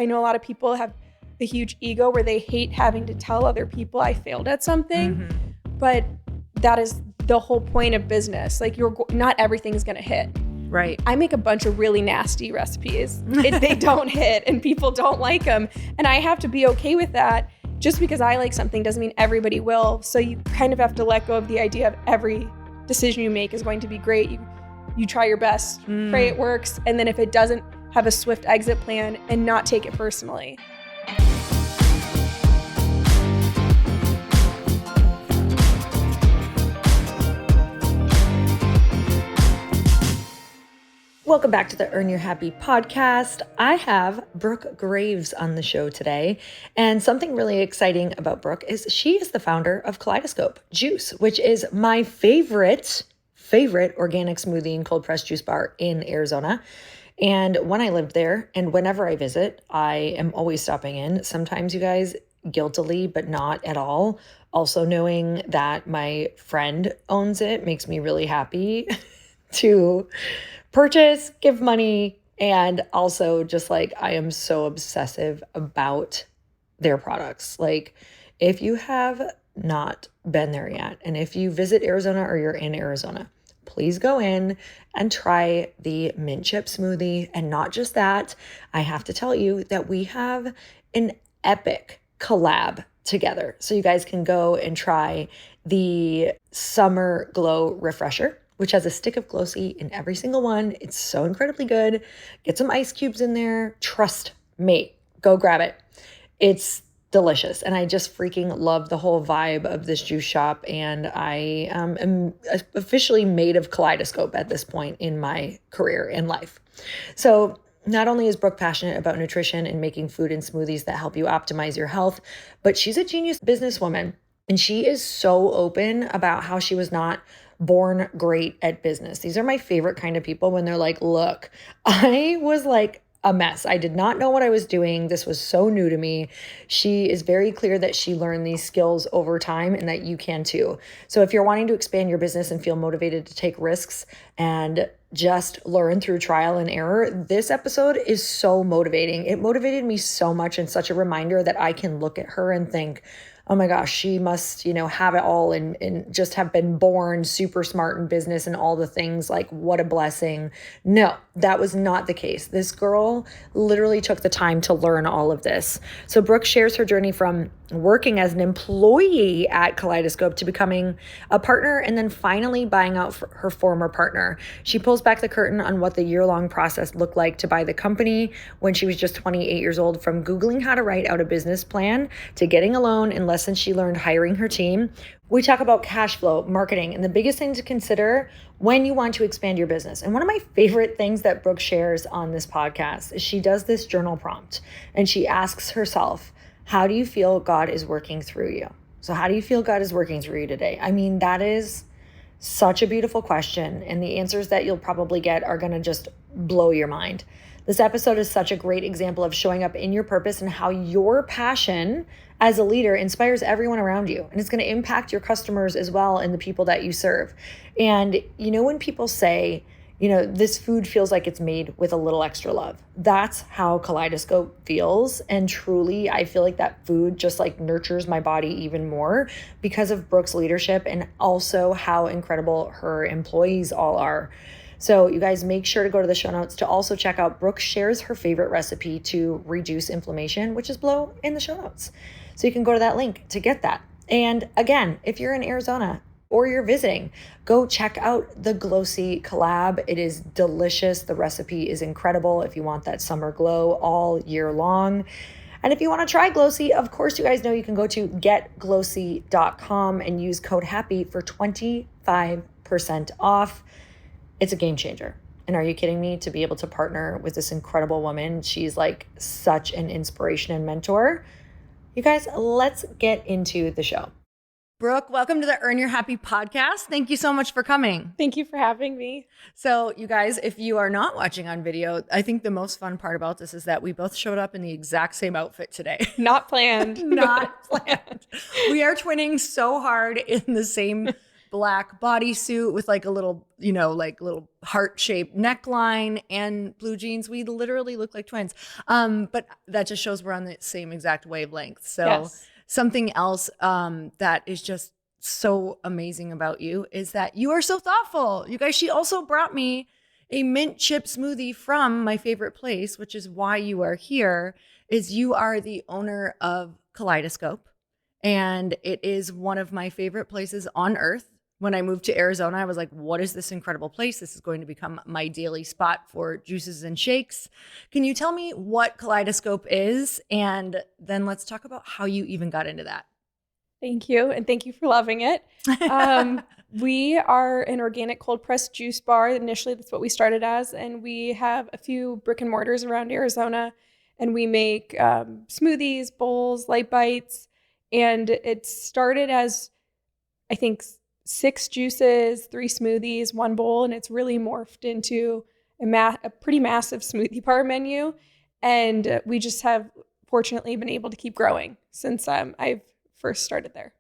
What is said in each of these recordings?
I know a lot of people have the huge ego where they hate having to tell other people I failed at something, but that is the whole point of business. Like not everything is going to hit. Right. I make a bunch of really nasty recipes. They don't hit and people don't like them. And I have to be okay with that. Just because I like something doesn't mean everybody will. So you kind of have to let go of the idea of every decision you make is going to be great. You try your best, pray it works. And then if it doesn't, have a swift exit plan and not take it personally. Welcome back to the Earn Your Happy podcast. I have Brooke Graves on the show today. And something really exciting about Brooke is she is the founder of Kaleidoscope Juice, which is my favorite organic smoothie and cold pressed juice bar in Arizona. And when I lived there and whenever I visit, I am always stopping in. Sometimes, you guys, guiltily, but not at all. Also knowing that my friend owns it makes me really happy to purchase, give money, and also just like I am so obsessive about their products. Like if you have not been there yet, and if you visit Arizona or you're in Arizona, please go in and try the mint chip smoothie. And not just that, I have to tell you that we have an epic collab together. So you guys can go and try the Summer Glow Refresher, which has a stick of Glow Sea in every single one. It's so incredibly good. Get some ice cubes in there. Trust me, go grab it. It's delicious. And I just freaking love the whole vibe of this juice shop. And I am officially made of Kaleidoscope at this point in my career and life. So not only is Brooke passionate about nutrition and making food and smoothies that help you optimize your health, but she's a genius businesswoman. And she is so open about how she was not born great at business. These are my favorite kind of people when they're like, look, I was like a mess. I did not know what I was doing. This was so new to me. She is very clear that she learned these skills over time and that you can too. So if you're wanting to expand your business and feel motivated to take risks and just learn through trial and error, this episode is so motivating. It motivated me so much and such a reminder that I can look at her and think, oh my gosh, she must, have it all and just have been born super smart in business and all the things. Like, what a blessing. No, that was not the case. This girl literally took the time to learn all of this. So Brooke shares her journey from working as an employee at Kaleidoscope to becoming a partner and then finally buying out her former partner. She pulls back the curtain on what the year-long process looked like to buy the company when she was just 28 years old, from Googling how to write out a business plan to getting a loan and lessons she learned hiring her team. We talk about cash flow, marketing, and the biggest thing to consider when you want to expand your business. And one of my favorite things that Brooke shares on this podcast is she does this journal prompt and she asks herself, how do you feel God is working through you? So how do you feel God is working through you today? I mean, that is such a beautiful question. And the answers that you'll probably get are going to just blow your mind. This episode is such a great example of showing up in your purpose and how your passion as a leader inspires everyone around you. And it's going to impact your customers as well and the people that you serve. And when people say, this food feels like it's made with a little extra love, that's how Kaleidoscope feels. And truly, I feel like that food just like nurtures my body even more because of Brooke's leadership and also how incredible her employees all are. So you guys make sure to go to the show notes to also check out Brooke shares her favorite recipe to reduce inflammation, which is below in the show notes. So you can go to that link to get that. And again, if you're in Arizona or you're visiting, go check out the Glow Sea collab. It is delicious. The recipe is incredible if you want that summer glow all year long. And if you want to try Glow Sea, of course, you guys know you can go to getglowsea.com and use code HAPPY for 25% off. It's a game changer. And are you kidding me? To be able to partner with this incredible woman, she's like such an inspiration and mentor. You guys, let's get into the show. Brooke, welcome to the Earn Your Happy podcast. Thank you so much for coming. Thank you for having me. So you guys, if you are not watching on video, I think the most fun part about this is that we both showed up in the exact same outfit today. Not planned. Not planned. We are twinning so hard in the same black bodysuit with like a little, you know, like little heart-shaped neckline and blue jeans. We literally look like twins. But that just shows we're on the same exact wavelength. So Yes. something else that is just so amazing about you is that you are so thoughtful. You guys, she also brought me a mint chip smoothie from my favorite place, which is why you are here, is you are the owner of Kaleidoscope. And it is one of my favorite places on earth. When I moved to Arizona, I was like, what is this incredible place? This is going to become my daily spot for juices and shakes. Can you tell me what Kaleidoscope is? And then let's talk about how you even got into that. Thank you. And thank you for loving it. We are an organic cold pressed juice bar. Initially, that's what we started as. And we have a few brick and mortars around Arizona. And we make smoothies, bowls, light bites. And it started as, I think, 6 juices, 3 smoothies, 1 bowl. And it's really morphed into a pretty massive smoothie bar menu. And we just have fortunately been able to keep growing since I've first started there.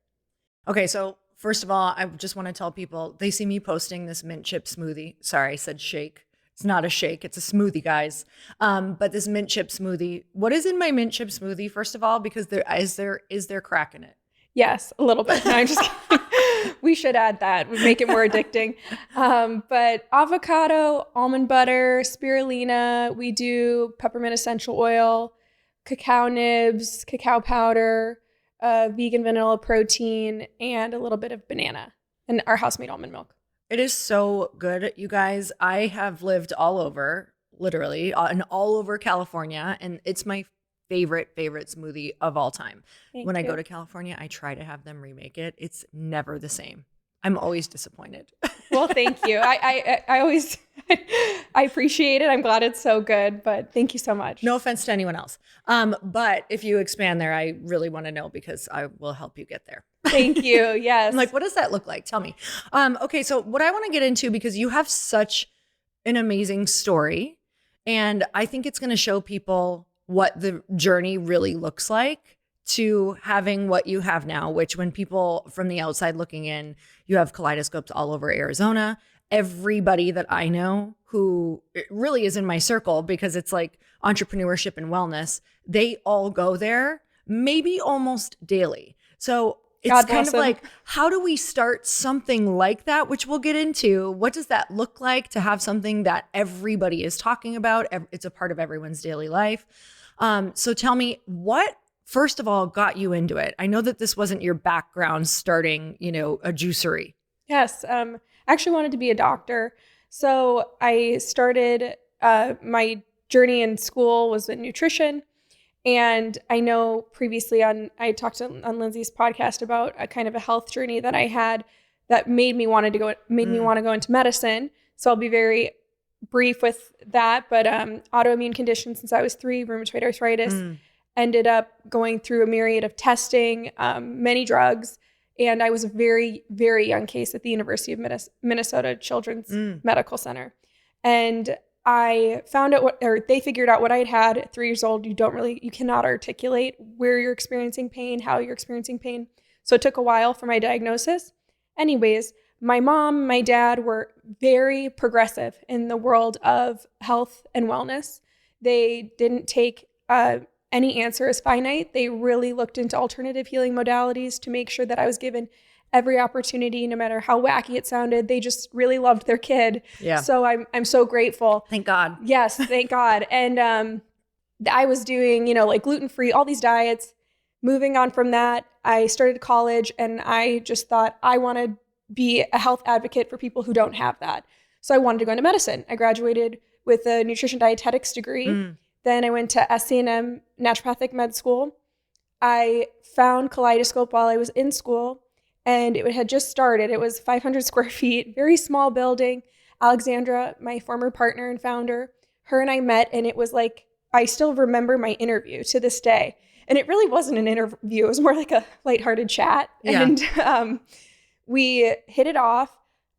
Okay, so first of all, I just want to tell people, they see me posting this mint chip smoothie. Sorry, I said shake. It's not a shake, it's a smoothie, guys. But this mint chip smoothie, what is in my mint chip smoothie, first of all? Because is there crack in it? Yes, a little bit. No, I'm just kidding. We should add that. We make it more addicting. But avocado, almond butter, spirulina. We do peppermint essential oil, cacao nibs, cacao powder, vegan vanilla protein, and a little bit of banana, and our house-made almond milk. It is so good, you guys. I have lived all over, literally, and all over California, and it's my favorite smoothie of all time. When I go to California, I try to have them remake it. It's never the same. I'm always disappointed. Well, thank you. I always I appreciate it. I'm glad it's so good, but thank you so much. No offense to anyone else. But if you expand there, I really want to know because I will help you get there. Thank you. Yes. I'm like, what does that look like? Tell me. Okay, so what I want to get into, because you have such an amazing story, and I think it's going to show people what the journey really looks like to having what you have now, which when people from the outside looking in, you have kaleidoscopes all over Arizona. Everybody that I know who really is in my circle, because it's like entrepreneurship and wellness, they all go there maybe almost daily. So it's kind of like, how do we start something like that, which we'll get into? What does that look like to have something that everybody is talking about? It's a part of everyone's daily life. So tell me, what, first of all, got you into it? I know that this wasn't your background starting, a juicery. Yes. I actually wanted to be a doctor. So I started, my journey in school was in nutrition. And I know previously I talked on Lindsay's podcast about a kind of a health journey that I had that made me want to go into medicine. So I'll be very brief with that, but autoimmune conditions since I was 3, rheumatoid arthritis, ended up going through a myriad of testing, many drugs. And I was a very, very young case at the University of Minnesota Children's Medical Center. And I found out they figured out what I'd had at 3 years old. You cannot articulate where you're experiencing pain, how you're experiencing pain. So it took a while for my diagnosis. Anyways, my mom, my dad were very progressive in the world of health and wellness. They didn't take any answer as finite. They really looked into alternative healing modalities to make sure that I was given every opportunity, no matter how wacky it sounded. They just really loved their kid. Yeah. So I'm so grateful. Thank God. Yes, thank God. And I was doing, like gluten-free, all these diets. Moving on from that, I started college and I just thought I want to be a health advocate for people who don't have that. So I wanted to go into medicine. I graduated with a nutrition dietetics degree. Then I went to SCNM naturopathic med school. I found Kaleidoscope while I was in school, and it had just started. It was 500 square feet, very small building. Alexandra, my former partner and founder, her and I met, and it was like, I still remember my interview to this day. And it really wasn't an interview. It was more like a lighthearted chat. Yeah. And we hit it off.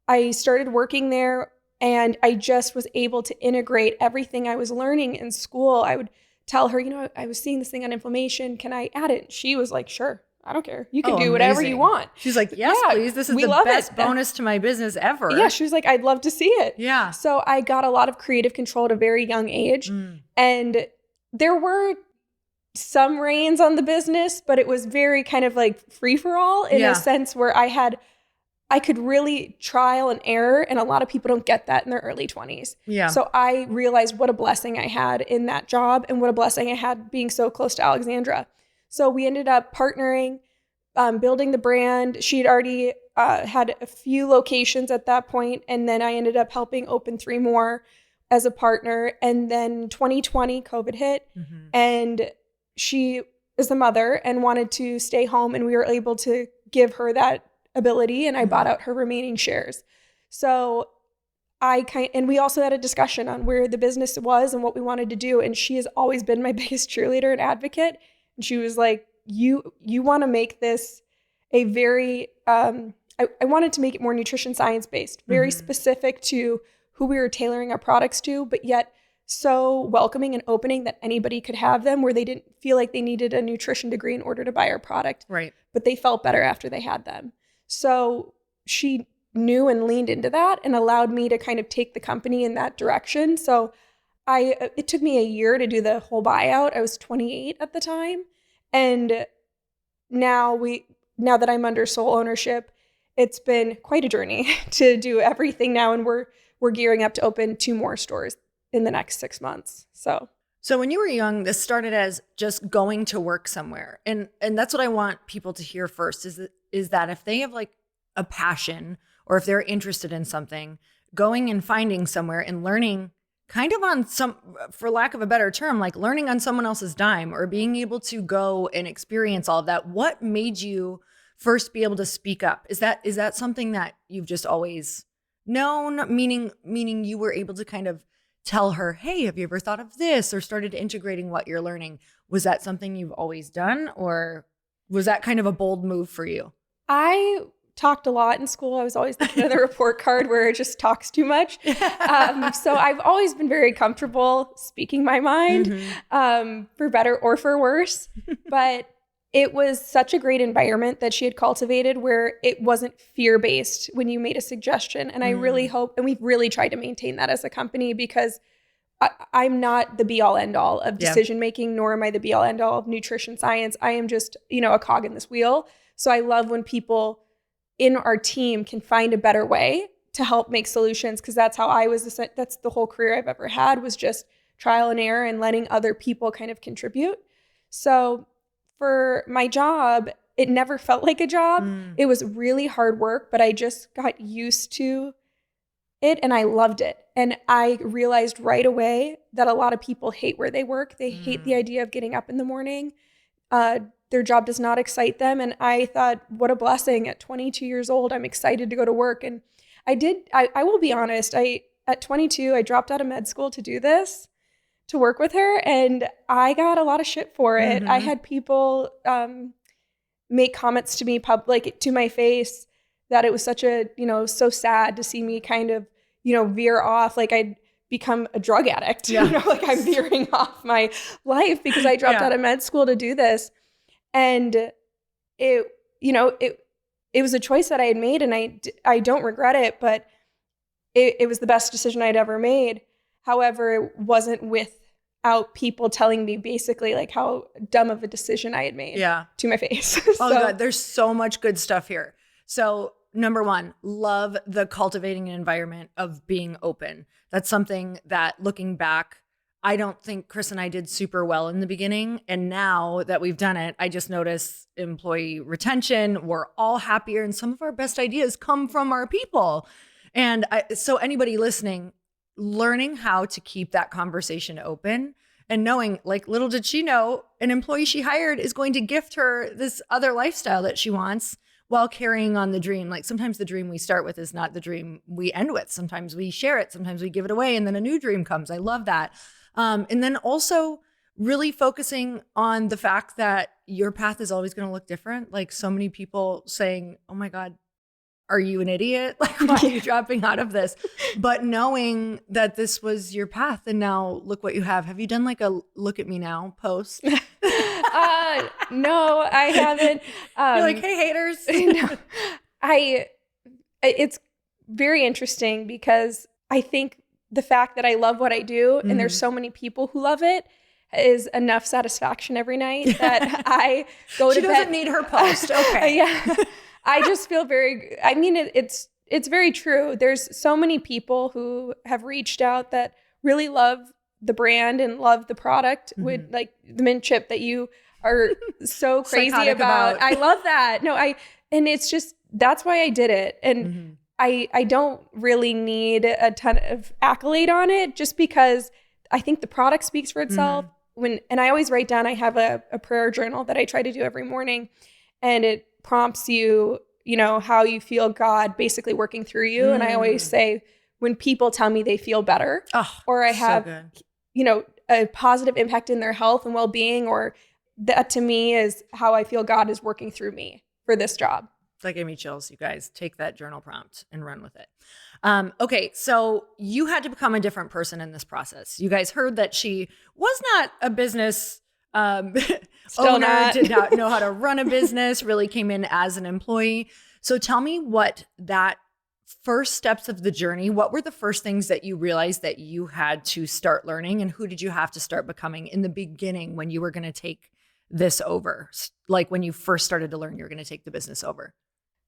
I started working there, and I just was able to integrate everything I was learning in school. I would tell her, I was seeing this thing on inflammation. Can I add it? She was like, sure. I don't care. You can do whatever you amazing. want. She's like, yes, please. This is we the love best it. bonus to my business ever. Yeah, she was like, I'd love to see it. Yeah. So I got a lot of creative control at a very young age. And there were some reins on the business, but it was very kind of like free for all in a sense where I could really trial and error, and a lot of people don't get that in their early 20s. Yeah. So I realized what a blessing I had in that job and what a blessing I had being so close to Alexandra. So we ended up partnering, building the brand. She'd already had a few locations at that point, and then I ended up helping open 3 more as a partner. And then 2020, COVID hit, and she is a mother and wanted to stay home, and we were able to give her that ability, and I bought out her remaining shares. So and we also had a discussion on where the business was and what we wanted to do, and she has always been my biggest cheerleader and advocate. And she was like, you want to make this a very I wanted to make it more nutrition science based, very specific to who we were tailoring our products to, but yet so welcoming and opening that anybody could have them, where they didn't feel like they needed a nutrition degree in order to buy our product. Right. But they felt better after they had them. So she knew and leaned into that and allowed me to kind of take the company in that direction. So it took me a year to do the whole buyout. I was 28 at the time. And now that I'm under sole ownership, it's been quite a journey to do everything now. And we're gearing up to open 2 more stores in the next 6 months. So when you were young, this started as just going to work somewhere. And that's what I want people to hear first is that if they have like a passion, or if they're interested in something, going and finding somewhere and learning kind of on for lack of a better term, like learning on someone else's dime, or being able to go and experience all of that. What made you first be able to speak up? Is that something that you've just always known? Meaning you were able to kind of tell her, hey, have you ever thought of this, or started integrating what you're learning? Was that something you've always done, or was that kind of a bold move for you? I talked a lot in school. I was always the report card where it just talks too much. So I've always been very comfortable speaking my mind, for better or for worse. But it was such a great environment that she had cultivated where it wasn't fear-based when you made a suggestion. And I really hope, and we've really tried to maintain that as a company, because I'm not the be-all end-all of decision-making, nor am I the be-all end-all of nutrition science. I am just, a cog in this wheel. So I love when people in our team can find a better way to help make solutions, because that's how that's the whole career I've ever had, was just trial and error and letting other people kind of contribute. So for my job, it never felt like a job. It was really hard work, but I just got used to it and I loved it. And I realized right away that a lot of people hate where they work. They hate the idea of getting up in the morning. Their job does not excite them. And I thought, what a blessing. At 22 years old, I'm excited to go to work. And I will be honest, at 22, I dropped out of med school to do this, to work with her. And I got a lot of shit for it. I had people make comments to me, to my face, that it was such so sad to see me kind of, veer off. Like I'd become a drug addict, like I'm veering off my life because I dropped out of med school to do this. And it was a choice that I had made, and I don't regret it, but it was the best decision I'd ever made. However, it wasn't without people telling me basically like how dumb of a decision I had made to my face. Oh God, there's so much good stuff here. So number one, love the cultivating an environment of being open. That's something that, looking back, I don't think Chris and I did super well in the beginning. And now that we've done it, I just notice employee retention. We're all happier, and some of our best ideas come from our people. And so anybody listening, learning how to keep that conversation open and knowing, like, little did she know, an employee she hired is going to gift her this other lifestyle that she wants while carrying on the dream. Like, sometimes the dream we start with is not the dream we end with. Sometimes we share it. Sometimes we give it away, and then a new dream comes. I love that. And then also really focusing on the fact that your path is always going to look different. Like, so many people saying, oh my God, are you an idiot? Like, why are you dropping out of this? But knowing that this was your path, and now look what you have. Have you done like a look at me now post? No, I haven't. You're like, hey, haters. No, it's very interesting because I think the fact that I love what I do and there's so many people who love it is enough satisfaction every night that I go to bed. She doesn't need her post. Okay. Yeah. I just feel I mean, it's very true. There's so many people who have reached out that really love the brand and love the product with like the mint chip that you are so crazy about. I love that. No, and it's just, that's why I did it. And I don't really need a ton of accolade on it just because I think the product speaks for itself. And I always write down, I have a prayer journal that I try to do every morning, and it prompts you, how you feel God basically working through you. And I always say, when people tell me they feel better or I have, a positive impact in their health and well-being, or that to me is how I feel God is working through me for this job. That gave me chills. You guys take that journal prompt and run with it. Okay. So you had to become a different person in this process. You guys heard that she was not a business owner, did not know how to run a business, really came in as an employee. So tell me what that first steps of the journey, what were the first things that you realized that you had to start learning, and who did you have to start becoming in the beginning when you were going to take this over? Like when you first started to learn you were going to take the business over?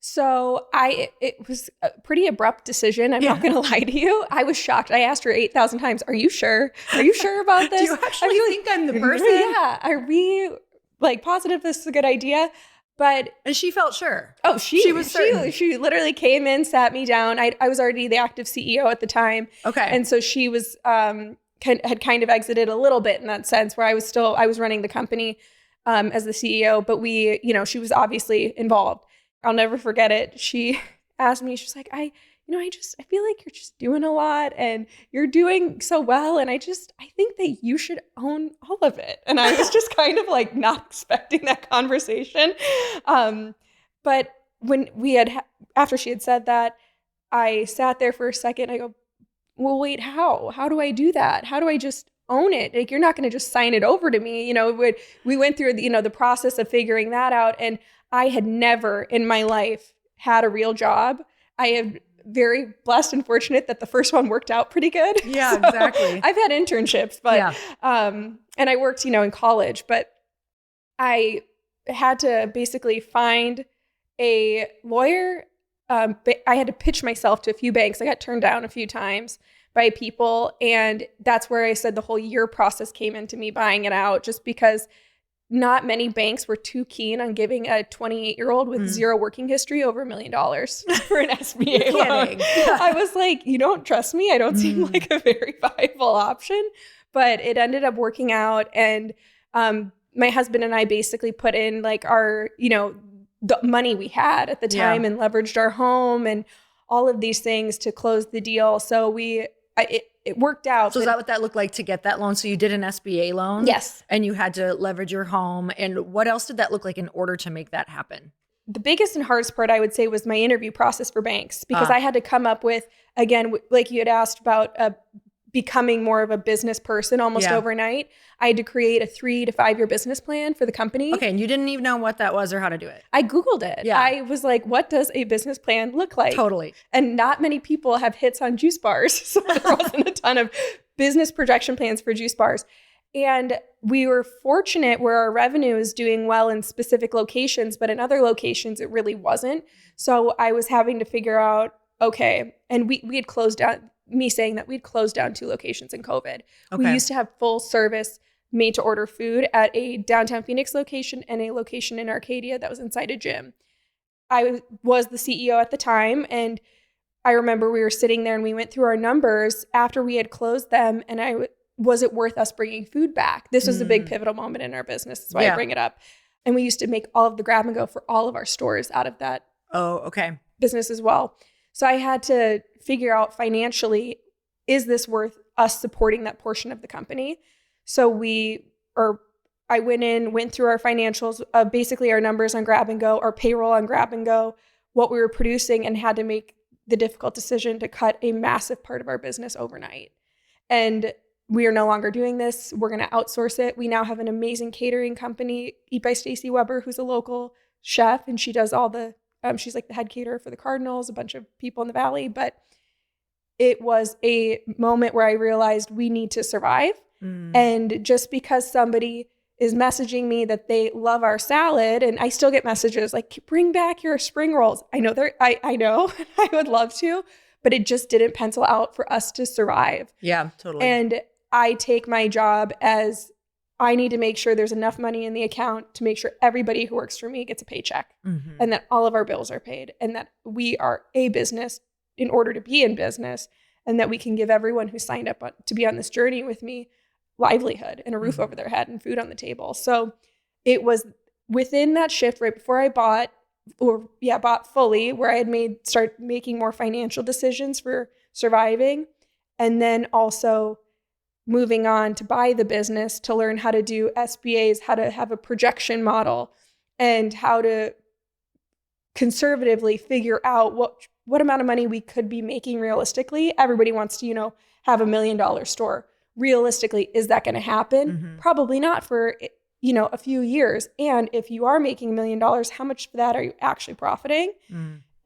So it was a pretty abrupt decision. I'm not going to lie to you. I was shocked. I asked her 8,000 times, are you sure? Are you sure about this? Do you actually think I'm the person? Yeah. Are we like positive this is a good idea? And she felt sure. Oh, she was certain. She literally came in, sat me down. I was already the active CEO at the time. Okay. And so she was had kind of exited a little bit in that sense where I was running the company as the CEO, but she was obviously involved. I'll never forget it. She asked me, she's like, I feel like you're just doing a lot and you're doing so well. And I think that you should own all of it. And I was just kind of like not expecting that conversation. But when after she had said that, I sat there for a second. I go, well, wait, how do I do that? How do I just own it? Like, you're not going to just sign it over to me. We went through the process of figuring that out. And I had never in my life had a real job. I am very blessed and fortunate that the first one worked out pretty good. Yeah, exactly. I've had internships, but, and I worked, in college, but I had to basically find a lawyer. I had to pitch myself to a few banks. I got turned down a few times by people. And that's where I said the whole year process came into me buying it out, just because not many banks were too keen on giving a 28-year-old with zero working history over $1 million for an SBA loan. I was like, you don't trust me? I don't seem like a very viable option. But it ended up working out. And my husband and I basically put in like our, the money we had at the time and leveraged our home and all of these things to close the deal. So it worked out. So is that what that looked like to get that loan? So you did an SBA loan? Yes. And you had to leverage your home. And what else did that look like in order to make that happen? The biggest and hardest part, I would say, was my interview process for banks, because I had to come up with, again, like you had asked about becoming more of a business person almost overnight. I had to create a 3 to 5 year business plan for the company. Okay. And you didn't even know what that was or how to do it. I Googled it. Yeah. I was like, what does a business plan look like? Totally. And not many people have hits on juice bars. So there wasn't a ton of business projection plans for juice bars. And we were fortunate where our revenue is doing well in specific locations, but in other locations, it really wasn't. So I was having to figure out, okay, and we had closed down, me saying that we'd closed down 2 locations in COVID. Okay. We used to have full service made to order food at a downtown Phoenix location and a location in Arcadia that was inside a gym. I was the CEO at the time, and I remember we were sitting there and we went through our numbers after we had closed them, and was it worth us bringing food back? This was a big pivotal moment in our business. That's why I bring it up. And we used to make all of the grab and go for all of our stores out of that business as well. So I had to figure out financially, is this worth us supporting that portion of the company? So I went through our financials, basically our numbers on grab and go, our payroll on grab and go, what we were producing, and had to make the difficult decision to cut a massive part of our business overnight. And we are no longer doing this. We're going to outsource it. We now have an amazing catering company, Eat by Stacy Weber, who's a local chef, and she does all the, she's like the head caterer for the Cardinals, a bunch of people in the Valley. But it was a moment where I realized we need to survive. And just because somebody is messaging me that they love our salad, and I still get messages like, bring back your spring rolls. I know I know I would love to, but it just didn't pencil out for us to survive. Yeah, totally. And I take my job as I need to make sure there's enough money in the account to make sure everybody who works for me gets a paycheck and that all of our bills are paid and that we are a business in order to be in business and that we can give everyone who signed up to be on this journey with me livelihood and a roof over their head and food on the table. So it was within that shift right before I bought fully, where I had start making more financial decisions for surviving, and then also moving on to buy the business, to learn how to do SBAs, how to have a projection model, and how to conservatively figure out what amount of money we could be making realistically. Everybody wants to, have $1 million store. Realistically, is that going to happen? Probably not for, a few years. And if you are making $1 million, how much of that are you actually profiting?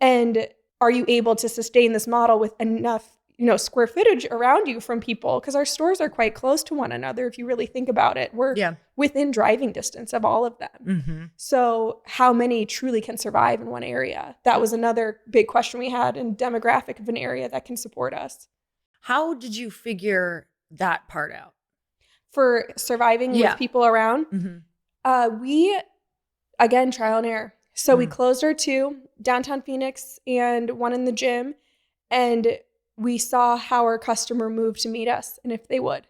And are you able to sustain this model with enough, square footage around you from people? Because our stores are quite close to one another. If you really think about it, we're within driving distance of all of them. So how many truly can survive in one area? That was another big question we had, in demographic of an area that can support us. How did you figure that part out? For surviving with people around? We, again, trial and error. So we closed our 2, downtown Phoenix and one in the gym, and we saw how our customer moved to meet us and if they would.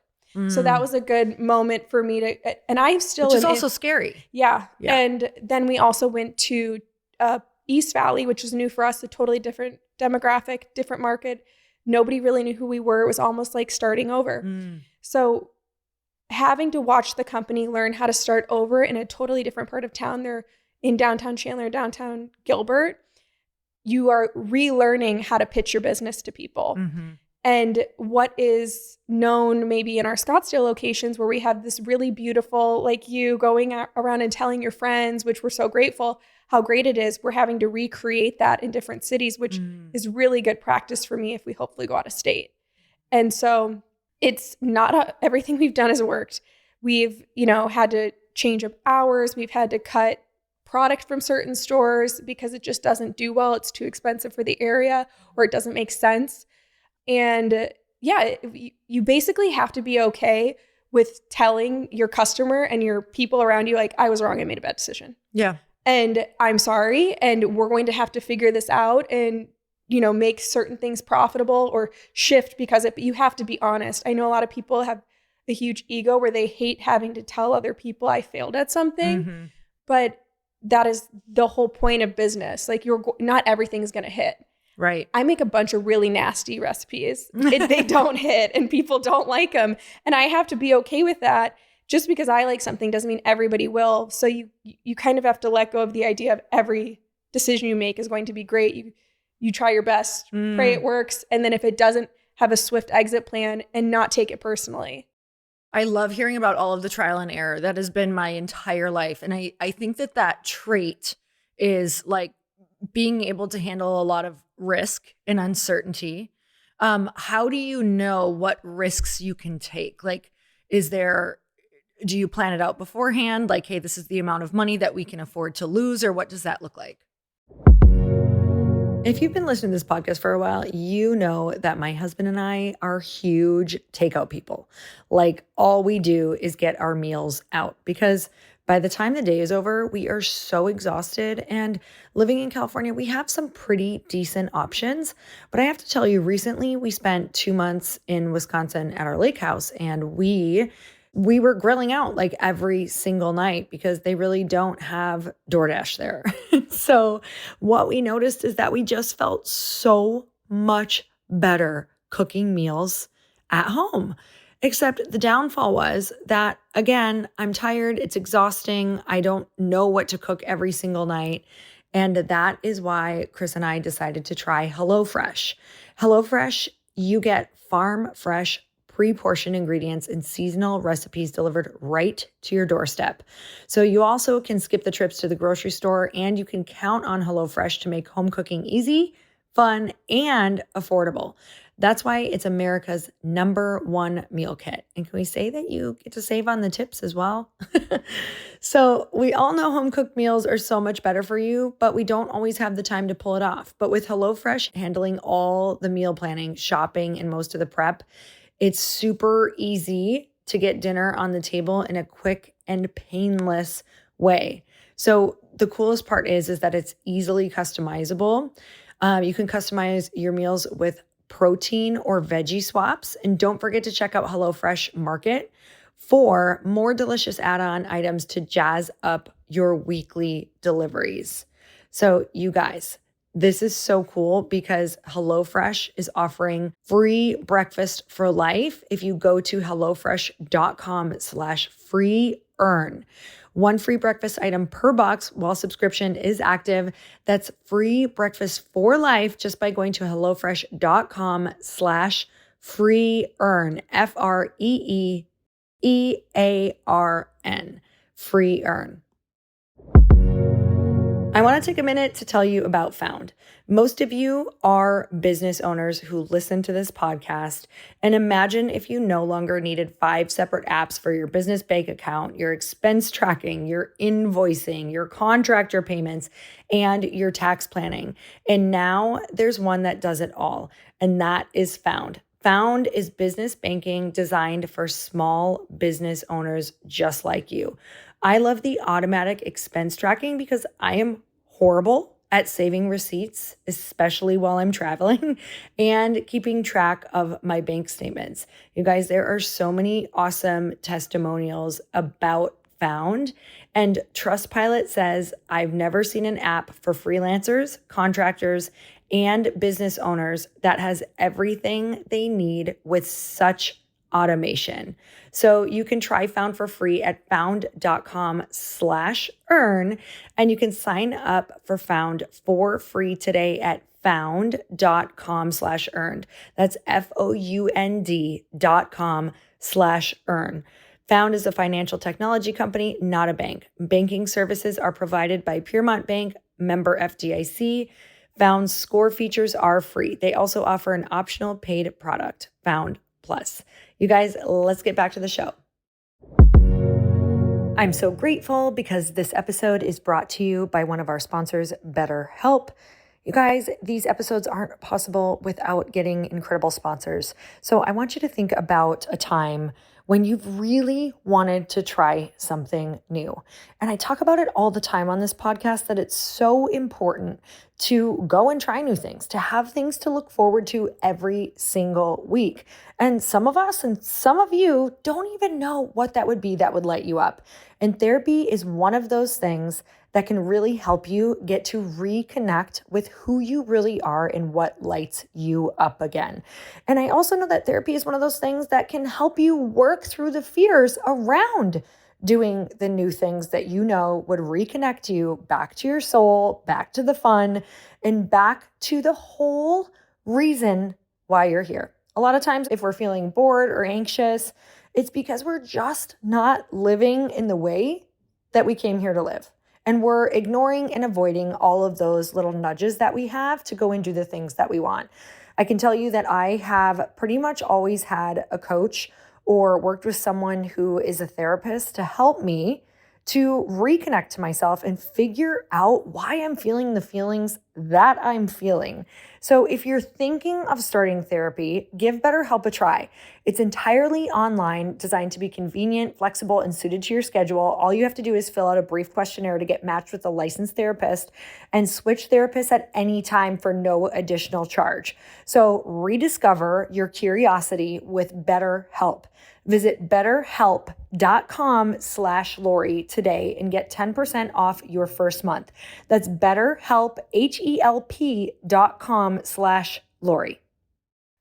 So that was a good moment for me to, and I still— Which is also scary. Yeah. And then we also went to East Valley, which was new for us, a totally different demographic, different market. Nobody really knew who we were. It was almost like starting over. So having to watch the company learn how to start over in a totally different part of town. They're in downtown Chandler, downtown Gilbert. You are relearning how to pitch your business to people. And what is known maybe in our Scottsdale locations, where we have this really beautiful, like you going around and telling your friends, which we're so grateful how great it is. We're having to recreate that in different cities, which is really good practice for me if we hopefully go out of state. And so it's not everything we've done has worked. We've, had to change up hours. We've had to cut product from certain stores because it just doesn't do well. It's too expensive for the area, or it doesn't make sense. And you basically have to be okay with telling your customer and your people around you, like, I was wrong, I made a bad decision. Yeah. And I'm sorry, and we're going to have to figure this out and, make certain things profitable or shift because you have to be honest. I know a lot of people have a huge ego where they hate having to tell other people I failed at something, but that is the whole point of business. Like, not everything is going to hit. Right. I make a bunch of really nasty recipes. They don't hit and people don't like them. And I have to be okay with that. Just because I like something doesn't mean everybody will. So you kind of have to let go of the idea of every decision you make is going to be great. You try your best, pray it works. And then if it doesn't, have a swift exit plan and not take it personally. I love hearing about all of the trial and error. That has been my entire life. And I think that trait is like being able to handle a lot of risk and uncertainty. How do you know what risks you can take? Like, do you plan it out beforehand? Like, hey, this is the amount of money that we can afford to lose, or what does that look like? If you've been listening to this podcast for a while, you know that my husband and I are huge takeout people. Like, all we do is get our meals out because by the time the day is over, we are so exhausted. And living in California, we have some pretty decent options. But I have to tell you, recently we spent 2 months in Wisconsin at our lake house, and we were grilling out like every single night because they really don't have DoorDash there. So what we noticed is that we just felt so much better cooking meals at home. Except the downfall was that, again, I'm tired. It's exhausting. I don't know what to cook every single night. And that is why Chris and I decided to try HelloFresh. HelloFresh, you get farm fresh pre-portioned ingredients and seasonal recipes delivered right to your doorstep. So you also can skip the trips to the grocery store, and you can count on HelloFresh to make home cooking easy, fun, and affordable. That's why it's America's #1 meal kit. And can we say that you get to save on the tips as well? So we all know home cooked meals are so much better for you, but we don't always have the time to pull it off. But with HelloFresh handling all the meal planning, shopping, and most of the prep, it's super easy to get dinner on the table in a quick and painless way. So the coolest part is that it's easily customizable. You can customize your meals with protein or veggie swaps. And don't forget to check out HelloFresh Market for more delicious add-on items to jazz up your weekly deliveries. So you guys, this is so cool because HelloFresh is offering free breakfast for life if you go to HelloFresh.com/free earn. One free breakfast item per box while subscription is active. That's free breakfast for life just by going to HelloFresh.com/free earn. FREEEARN. Free earn. I want to take a minute to tell you about Found. Most of you are business owners who listen to this podcast, and imagine if you no longer needed 5 separate apps for your business bank account, your expense tracking, your invoicing, your contractor payments, and your tax planning. And now there's one that does it all, and that is Found. Found is business banking designed for small business owners just like you. I love the automatic expense tracking because I am horrible at saving receipts, especially while I'm traveling, and keeping track of my bank statements. You guys, there are so many awesome testimonials about Found, and Trustpilot says, I've never seen an app for freelancers, contractors, and business owners that has everything they need with such automation. So you can try Found for free at found.com/earn, and you can sign up for Found for free today at found.com/earned. That's FOUND.com/earn. Found is a financial technology company, not a bank. Banking services are provided by Piermont Bank, member FDIC. Found's score features are free. They also offer an optional paid product, Found Plus. You guys, let's get back to the show. I'm so grateful because this episode is brought to you by one of our sponsors, BetterHelp. You guys, these episodes aren't possible without getting incredible sponsors. So I want you to think about a time when you've really wanted to try something new. And I talk about it all the time on this podcast that it's so important to go and try new things, to have things to look forward to every single week. And some of us and some of you don't even know what that would be that would light you up. And therapy is one of those things that can really help you get to reconnect with who you really are and what lights you up again. And I also know that therapy is one of those things that can help you work through the fears around doing the new things that you know would reconnect you back to your soul, back to the fun, and back to the whole reason why you're here. A lot of times, if we're feeling bored or anxious, it's because we're just not living in the way that we came here to live. And we're ignoring and avoiding all of those little nudges that we have to go and do the things that we want. I can tell you that I have pretty much always had a coach or worked with someone who is a therapist to help me to reconnect to myself and figure out why I'm feeling the feelings that I'm feeling. So if you're thinking of starting therapy, give BetterHelp a try. It's entirely online, designed to be convenient, flexible, and suited to your schedule. All you have to do is fill out a brief questionnaire to get matched with a licensed therapist and switch therapists at any time for no additional charge. So rediscover your curiosity with BetterHelp. Visit betterhelp.com/Lori today and get 10% off your first month. That's BetterHelp, HELP.com/Lori.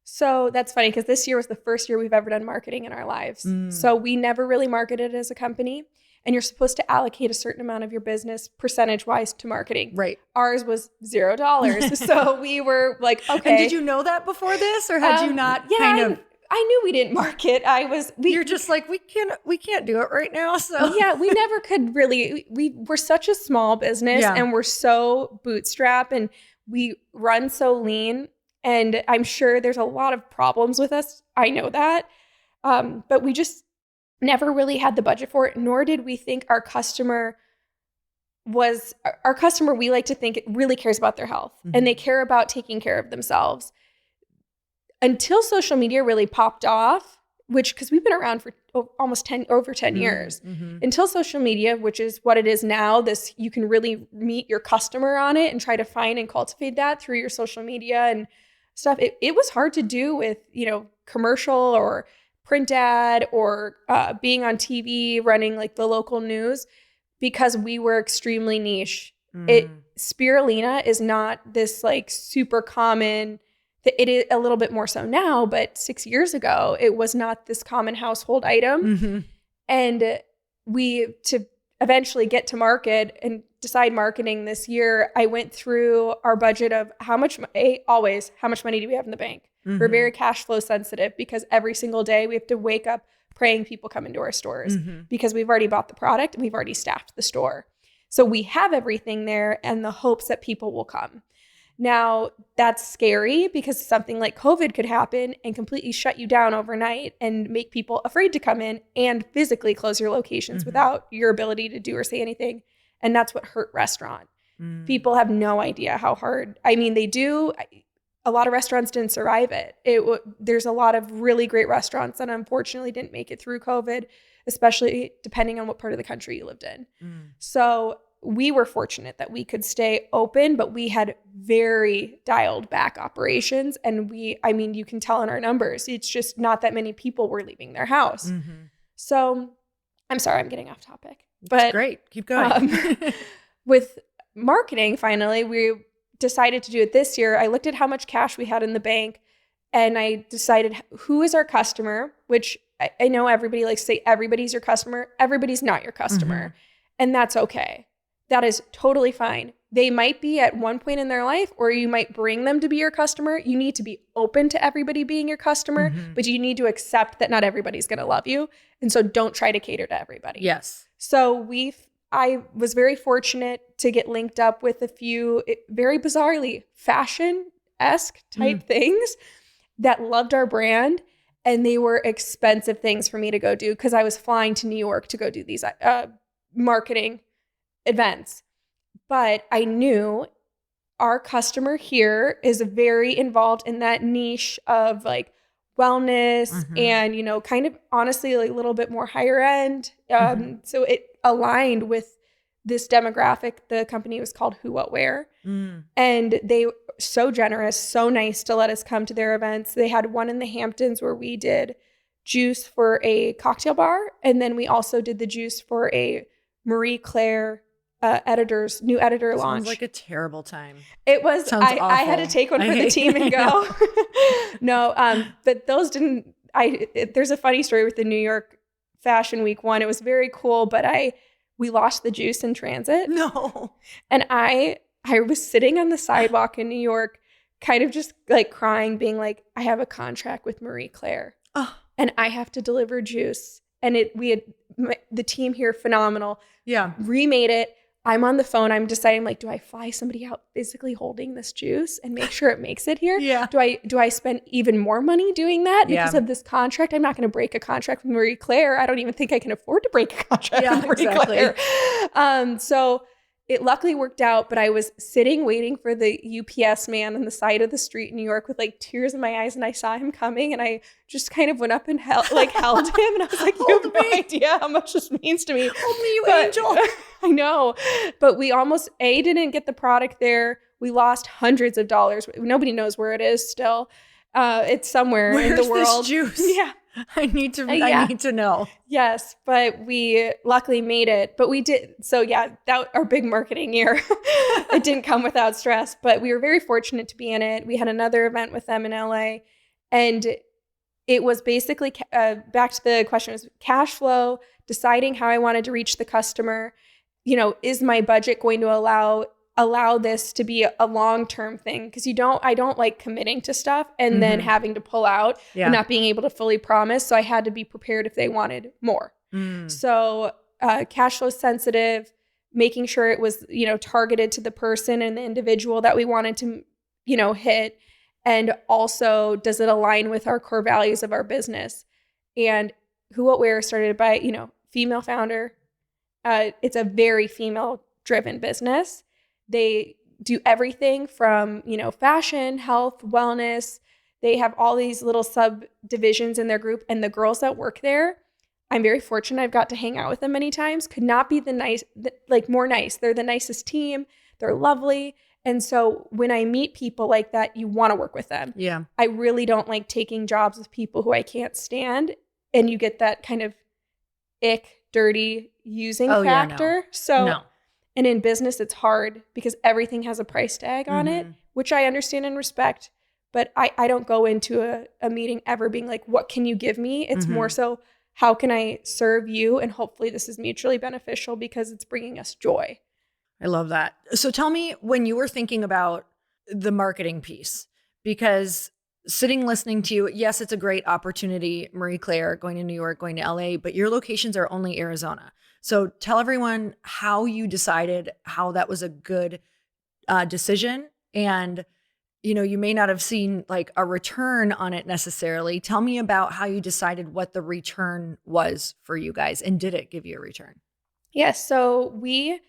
So that's funny because this year was the first year we've ever done marketing in our lives. So we never really marketed as a company. And you're supposed to allocate a certain amount of your business percentage-wise to marketing. Right. Ours was $0. So we were like, okay. And did you know that before this, or had you not kind of? I knew we didn't market. You're just like, we can't do it right now. So yeah, we never could really, we're such a small business and we're so bootstrap and we run so lean. And I'm sure there's a lot of problems with us. I know that. But we just never really had the budget for it, nor did we think our customer, we like to think, really cares about their health and they care about taking care of themselves. Until social media really popped off, because we've been around for almost over 10 years, until social media, which is what it is now, you can really meet your customer on it and try to find and cultivate that through your social media and stuff. It was hard to do with, commercial or print ad or being on TV, running like the local news, because we were extremely niche. Spirulina is not this like super common. It is a little bit more so now, but 6 years ago, it was not this common household item. And to eventually get to market and decide marketing this year, I went through our budget of how much money do we have in the bank? We're very cash flow sensitive because every single day we have to wake up praying people come into our stores because we've already bought the product and we've already staffed the store. So we have everything there and the hopes that people will come. Now, that's scary because something like COVID could happen and completely shut you down overnight and make people afraid to come in and physically close your locations without your ability to do or say anything. And that's what hurt restaurant. People have no idea how hard. I mean, they do. A lot of restaurants didn't survive it. There's a lot of really great restaurants that unfortunately didn't make it through COVID, especially depending on what part of the country you lived in. So we were fortunate that we could stay open, but we had very dialed back operations. And you can tell in our numbers, it's just not that many people were leaving their house. So I'm sorry, I'm getting off topic. But that's great. Keep going. With marketing, finally, we decided to do it this year. I looked at how much cash we had in the bank and I decided who is our customer, which I know everybody likes to say everybody's your customer. Everybody's not your customer. And that's okay. That is totally fine. They might be at one point in their life, or you might bring them to be your customer. You need to be open to everybody being your customer, but you need to accept that not everybody's going to love you. And so don't try to cater to everybody. Yes. So I was very fortunate to get linked up with a few very bizarrely fashion-esque type things that loved our brand. And they were expensive things for me to go do because I was flying to New York to go do these marketing events. But I knew our customer here is very involved in that niche of like wellness and, kind of honestly like a little bit more higher end. So it aligned with this demographic. The company was called Who What Where. And they were so generous, so nice to let us come to their events. They had one in the Hamptons where we did juice for a cocktail bar. And then we also did the juice for a Marie Claire new editor launch. Sounds like a terrible time. It was. I had to take one for the team and go. No, but those didn't. There's a funny story with the New York Fashion Week one. It was very cool, but we lost the juice in transit. No, and I was sitting on the sidewalk in New York, kind of just like crying, being like, I have a contract with Marie Claire, and I have to deliver juice. And the team here, phenomenal. Yeah, remade it. I'm on the phone. I'm deciding, like, do I fly somebody out physically holding this juice and make sure it makes it here? Yeah. Do I spend even more money doing that because of this contract? I'm not going to break a contract with Marie Claire. I don't even think I can afford to break a contract with Marie Claire. So it luckily worked out, but I was sitting waiting for the UPS man on the side of the street in New York with like tears in my eyes, and I saw him coming and I just kind of went up and held him, and I was like, you have no idea how much this means to me. Hold me, you angel. I know, but we almost didn't get the product there. We lost hundreds of dollars. Nobody knows where it is still. It's somewhere in the world. Where's this juice? Yeah. I need to know. Yes, but we luckily made it. But we did. So yeah, that our big marketing year. It didn't come without stress, but we were very fortunate to be in it. We had another event with them in LA, and it was basically back to the question, was cash flow, deciding how I wanted to reach the customer. Is my budget going to allow allow this to be a long-term thing, because I don't like committing to stuff and then having to pull out and not being able to fully promise. So I had to be prepared if they wanted more. So cash flow sensitive, making sure it was, targeted to the person and the individual that we wanted to, hit. And also, does it align with our core values of our business? And Who What Wear started by, female founder. It's a very female-driven business. They do everything from, fashion, health, wellness. They have all these little subdivisions in their group. And the girls that work there, I'm very fortunate. I've got to hang out with them many times. Could not be more nice. They're the nicest team. They're lovely. And so when I meet people like that, you want to work with them. Yeah. I really don't like taking jobs with people who I can't stand. And you get that kind of ick, dirty using factor. Yeah, no. So, No. And in business, it's hard because everything has a price tag on it, which I understand and respect. But I don't go into a meeting ever being like, what can you give me? It's more so, how can I serve you? And hopefully this is mutually beneficial because it's bringing us joy. I love that. So tell me, when you were thinking about the marketing piece, because sitting listening to you, yes, it's a great opportunity, Marie Claire, going to New York, going to LA, but your locations are only Arizona. So tell everyone how you decided how that was a good decision. And, you may not have seen like a return on it necessarily. Tell me about how you decided what the return was for you guys. And did it give you a return? Yes. So we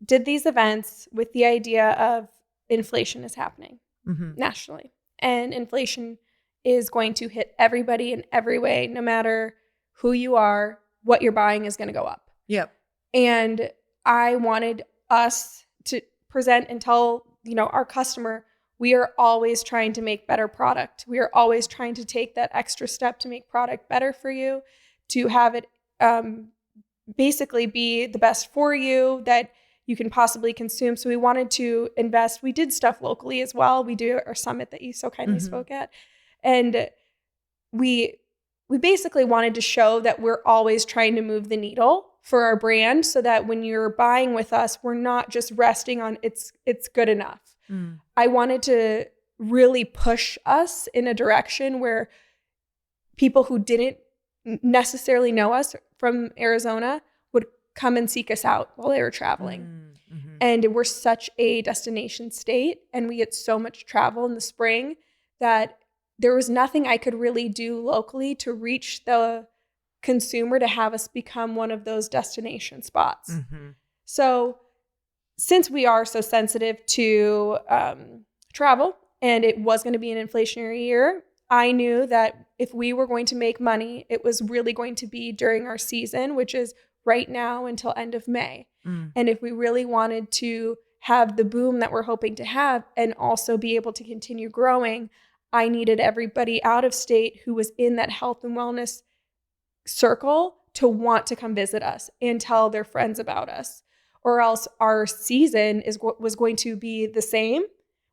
did these events with the idea of inflation is happening nationally. And inflation is going to hit everybody in every way, no matter who you are, what you're buying is going to go up. Yep. And I wanted us to present and tell, our customer, we are always trying to make better product. We are always trying to take that extra step to make product better for you, to have it basically be the best for you that you can possibly consume. So we wanted to invest. We did stuff locally as well. We do our summit that you so kindly spoke at. And we basically wanted to show that we're always trying to move the needle for our brand, so that when you're buying with us, we're not just resting on it's good enough. I wanted to really push us in a direction where people who didn't necessarily know us from Arizona would come and seek us out while they were traveling. And we're such a destination state, and we get so much travel in the spring that there was nothing I could really do locally to reach the consumer to have us become one of those destination spots. So since we are so sensitive to travel, and it was going to be an inflationary year, I knew that if we were going to make money, it was really going to be during our season, which is right now until end of May. And if we really wanted to have the boom that we're hoping to have and also be able to continue growing, I needed everybody out of state who was in that health and wellness circle to want to come visit us and tell their friends about us. Or else our season was going to be the same,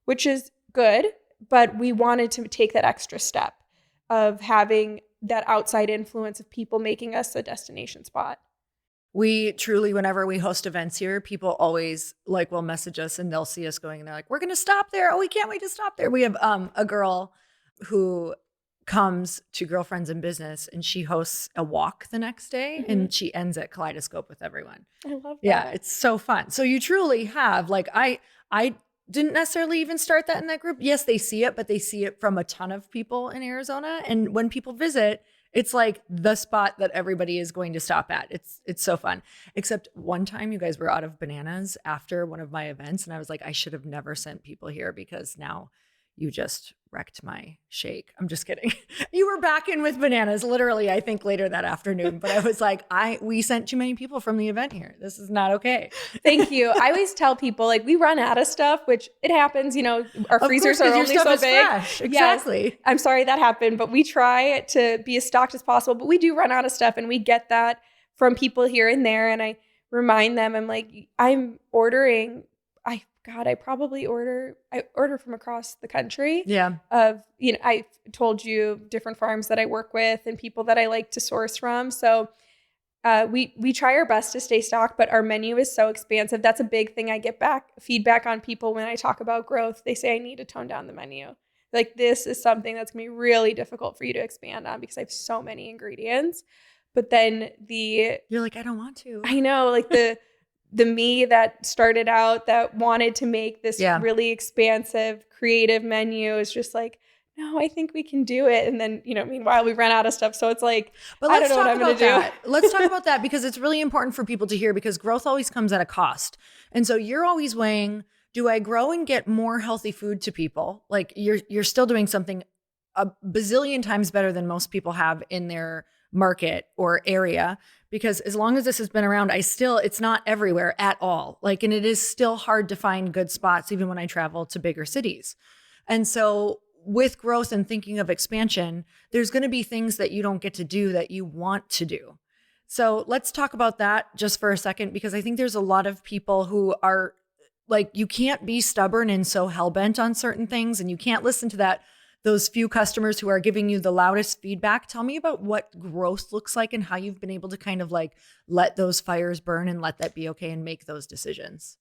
which is good, but we wanted to take that extra step of having that outside influence of people making us a destination spot. We truly, whenever we host events here, people always will message us and they'll see us going and they're like, we're going to stop there. Oh, we can't wait to stop there. We have a girl who comes to Girlfriends in Business and she hosts a walk the next day and she ends at Kaleidoscope with everyone. I love that. Yeah, it's so fun. So you truly have I didn't necessarily even start that in that group. Yes, they see it, but they see it from a ton of people in Arizona. And when people visit, it's like the spot that everybody is going to stop at. It's so fun. Except one time you guys were out of bananas after one of my events. And I was like, I should have never sent people here because now you just wrecked my shake. I'm just kidding. You were back in with bananas, literally, I think later that afternoon. But I was like, we sent too many people from the event here. This is not okay. Thank you. I always tell people we run out of stuff, which it happens, our freezers are only so big. Fresh. Exactly. Yes, I'm sorry that happened, but we try to be as stocked as possible, but we do run out of stuff, and we get that from people here and there. And I remind them, I'm like, I'm ordering, I order from across the country. Yeah. I told you different farms that I work with and people that I like to source from. So We try our best to stay stocked, but our menu is so expansive. That's a big thing. I get feedback on people when I talk about growth. They say I need to tone down the menu. Like, this is something that's gonna be really difficult for you to expand on because I have so many ingredients. But then you're like, I don't want to. I know, like the me that started out that wanted to make this really expansive, creative menu is just like, no, I think we can do it. And then, meanwhile, we ran out of stuff. So it's like, but I don't know what I'm going to do. Let's talk about that, because it's really important for people to hear, because growth always comes at a cost. And so you're always weighing, do I grow and get more healthy food to people? Like, you're still doing something a bazillion times better than most people have in their market or area, because as long as this has been around, it's not everywhere at all. Like, and it is still hard to find good spots, even when I travel to bigger cities. And so with growth and thinking of expansion, there's going to be things that you don't get to do that you want to do. So let's talk about that just for a second, because I think there's a lot of people who are like, you can't be stubborn and so hell-bent on certain things, and you can't listen to those few customers who are giving you the loudest feedback. Tell me about what growth looks like and how you've been able to kind of like let those fires burn and let that be okay and make those decisions.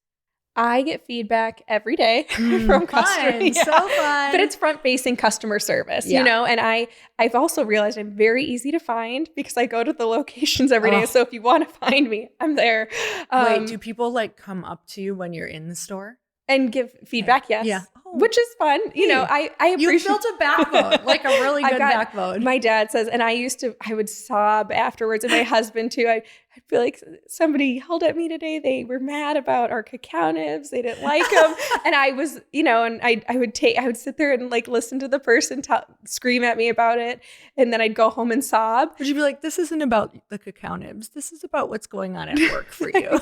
I get feedback every day from customers. So fun. But it's front-facing customer service, and I've also realized I'm very easy to find because I go to the locations every day. So if you want to find me, I'm there. Wait, do people like come up to you when you're in the store? And give feedback? Yes. Yeah. Which is fun. I appreciate. You built a backbone, like a really good backbone. My dad says, and I would sob afterwards, and my husband too. I feel like somebody yelled at me today. They were mad about our cacao nibs. They didn't like them. And I was, and I would sit there and like listen to the person scream at me about it. And then I'd go home and sob. Would you be like, this isn't about the cacao nibs. This is about what's going on at work for you.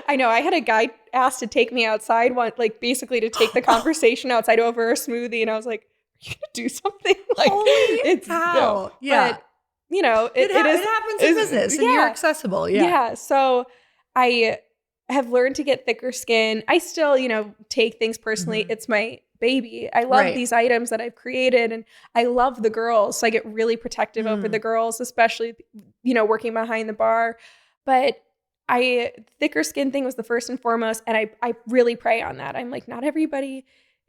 I know. I had a guy asked to take me outside, basically to take the conversation outside over a smoothie. And I was like, are you going to do something? Like, holy cow. Yeah. But, it happens in business, and you're accessible. Yeah. Yeah. So I have learned to get thicker skin. I still, take things personally. It's my baby. I love these items that I've created, and I love the girls. So I get really protective over the girls, especially, working behind the bar. But thicker skin thing was the first and foremost. And I really pray on that. I'm like, not everybody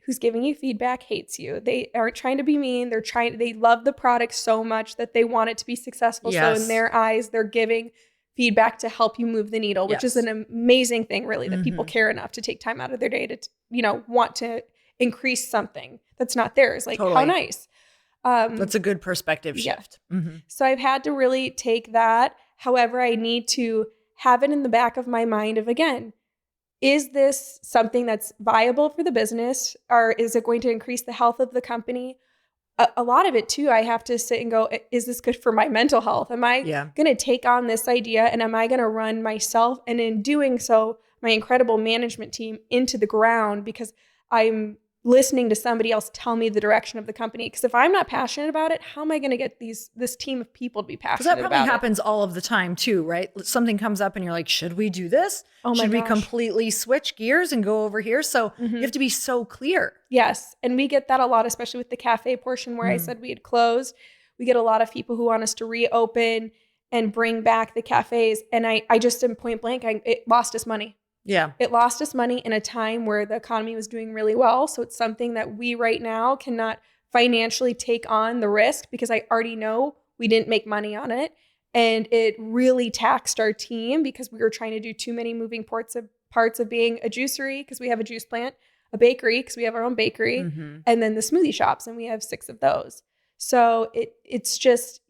who's giving you feedback hates you. They aren't trying to be mean. They love the product so much that they want it to be successful. Yes. So in their eyes, they're giving feedback to help you move the needle, which is an amazing thing, really, that people care enough to take time out of their day to, want to increase something that's not theirs. Like, how nice. That's a good perspective shift. Mm-hmm. So I've had to really take that. However, I need to have it in the back of my mind of, again, is this something that's viable for the business, or is it going to increase the health of the company? A lot of it too, I have to sit and go, is this good for my mental health? Am I going to take on this idea, and am I going to run myself, and in doing so, my incredible management team, into the ground because I'm listening to somebody else tell me the direction of the company? Because if I'm not passionate about it, how am I going to get this team of people to be passionate about it? Because that probably happens all of the time too, right? Something comes up and you're like, should we do this? Oh my Should gosh. we completely switch gears and go over here? So you have to be so clear. Yes. And we get that a lot, especially with the cafe portion where I said we had closed. We get a lot of people who want us to reopen and bring back the cafes. And I just, in point blank, it lost us money. Yeah. It lost us money in a time where the economy was doing really well. So it's something that we right now cannot financially take on the risk, because I already know we didn't make money on it. And it really taxed our team because we were trying to do too many moving parts of being a juicery, because we have a juice plant, a bakery because we have our own bakery, and then the smoothie shops, and we have 6 of those. So it's just,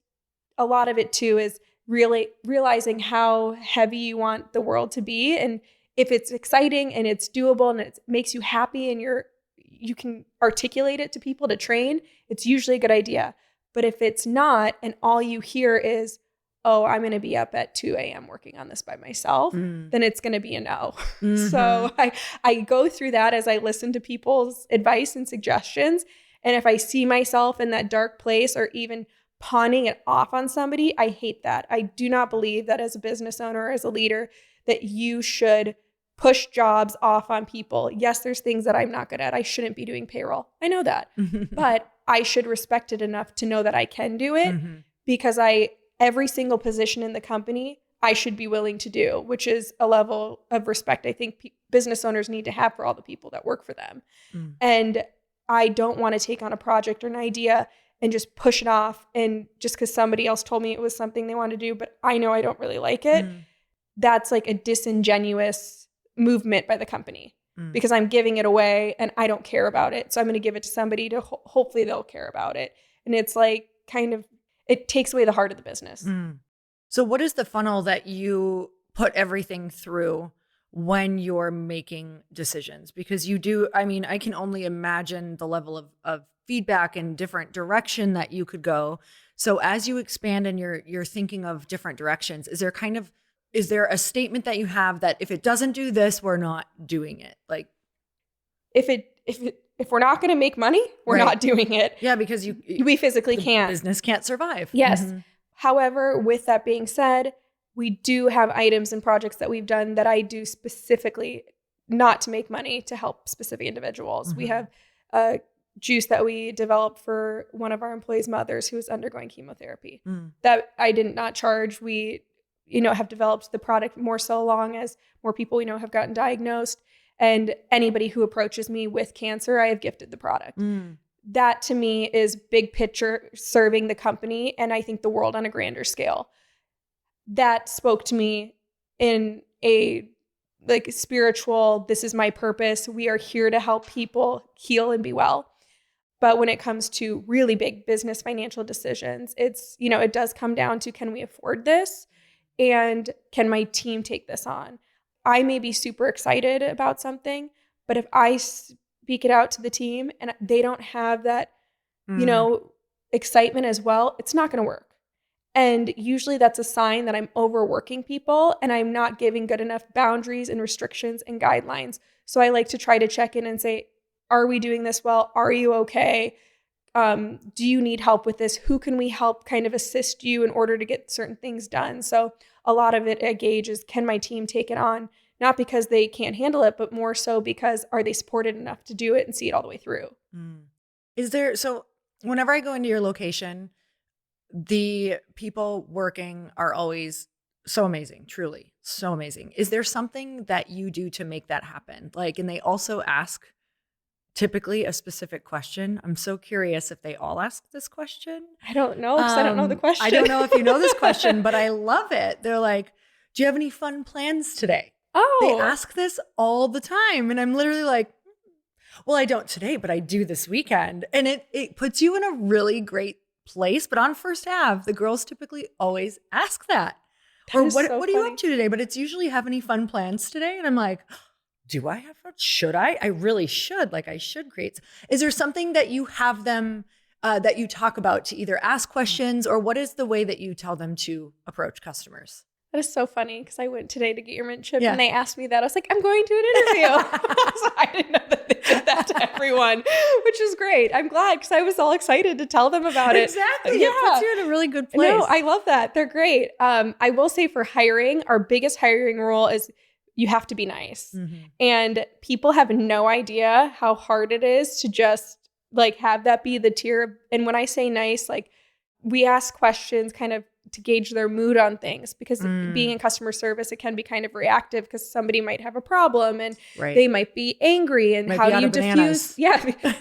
a lot of it too is really realizing how heavy you want the world to be. And if it's exciting and it's doable and it makes you happy and you can articulate it to people to train, it's usually a good idea. But if it's not, and all you hear is, oh, I'm going to be up at 2 a.m. working on this by myself, then it's going to be a no. So I go through that as I listen to people's advice and suggestions. And if I see myself in that dark place, or even pawning it off on somebody, I hate that. I do not believe that as a business owner or as a leader that you should push jobs off on people. Yes, there's things that I'm not good at. I shouldn't be doing payroll. I know that. But I should respect it enough to know that I can do it, because every single position in the company, I should be willing to do, which is a level of respect I think business owners need to have for all the people that work for them. And I don't want to take on a project or an idea and just push it off. And just because somebody else told me it was something they want to do, but I know I don't really like it, that's like a disingenuous movement by the company because I'm giving it away and I don't care about it. So I'm going to give it to somebody to hopefully they'll care about it. And it's like kind of, it takes away the heart of the business. So what is the funnel that you put everything through when you're making decisions? Because you do, I mean, I can only imagine the level of feedback and different direction that you could go. So as you expand and you're thinking of different directions, is there a statement that you have that if it doesn't do this, we're not doing it? Like if we're not going to make money, we're not doing it. Yeah, because we physically can't. Business can't survive. Yes. However, with that being said, we do have items and projects that we've done that I do specifically not to make money, to help specific individuals. We have a juice that we developed for one of our employees' mothers who was undergoing chemotherapy that I did not charge. We, have developed the product more so long as more people we know have gotten diagnosed. And anybody who approaches me with cancer, I have gifted the product. That to me is big picture serving the company and I think the world on a grander scale. That spoke to me in a spiritual, this is my purpose. We are here to help people heal and be well. But when it comes to really big business financial decisions, it's, it does come down to, can we afford this? And can my team take this on? I may be super excited about something, but if I speak it out to the team and they don't have that, excitement as well, it's not going to work. And usually that's a sign that I'm overworking people and I'm not giving good enough boundaries and restrictions and guidelines. So I like to try to check in and say, are we doing this well? Are you okay? Do you need help with this? Who can we help kind of assist you in order to get certain things done? So a lot of it I gauge is, can my team take it on? Not because they can't handle it, but more so because are they supported enough to do it and see it all the way through? So whenever I go into your location, the people working are always so amazing, truly so amazing. Is there something that you do to make that happen? And they also ask typically a specific question. I'm so curious if they all ask this question. I don't know because I don't know the question. I don't know if you know this question, but I love it. They're like, do you have any fun plans today? Oh. They ask this all the time. And I'm literally like, well, I don't today, but I do this weekend. And it puts you in a really great place. But on First Ave, the girls typically always ask that. Or what are you up to today? But it's usually, have any fun plans today? And I'm like, do I have fun? Should I? I really should. I should create. Is there something that you have them, that you talk about to either ask questions, or what is the way that you tell them to approach customers? That is so funny because I went today to get your mint chip and they asked me that. I was like, I'm going to an interview. So I didn't know that they did that to everyone, which is great. I'm glad because I was all excited to tell them about it. Exactly. Yeah. It puts you in a really good place. No, I love that. They're great. I will say for hiring, our biggest hiring rule is you have to be nice. And people have no idea how hard it is to just have that be the tier. And when I say nice, we ask questions kind of to gauge their mood on things because being in customer service, it can be kind of reactive because somebody might have a problem and they might be angry and how do you diffuse?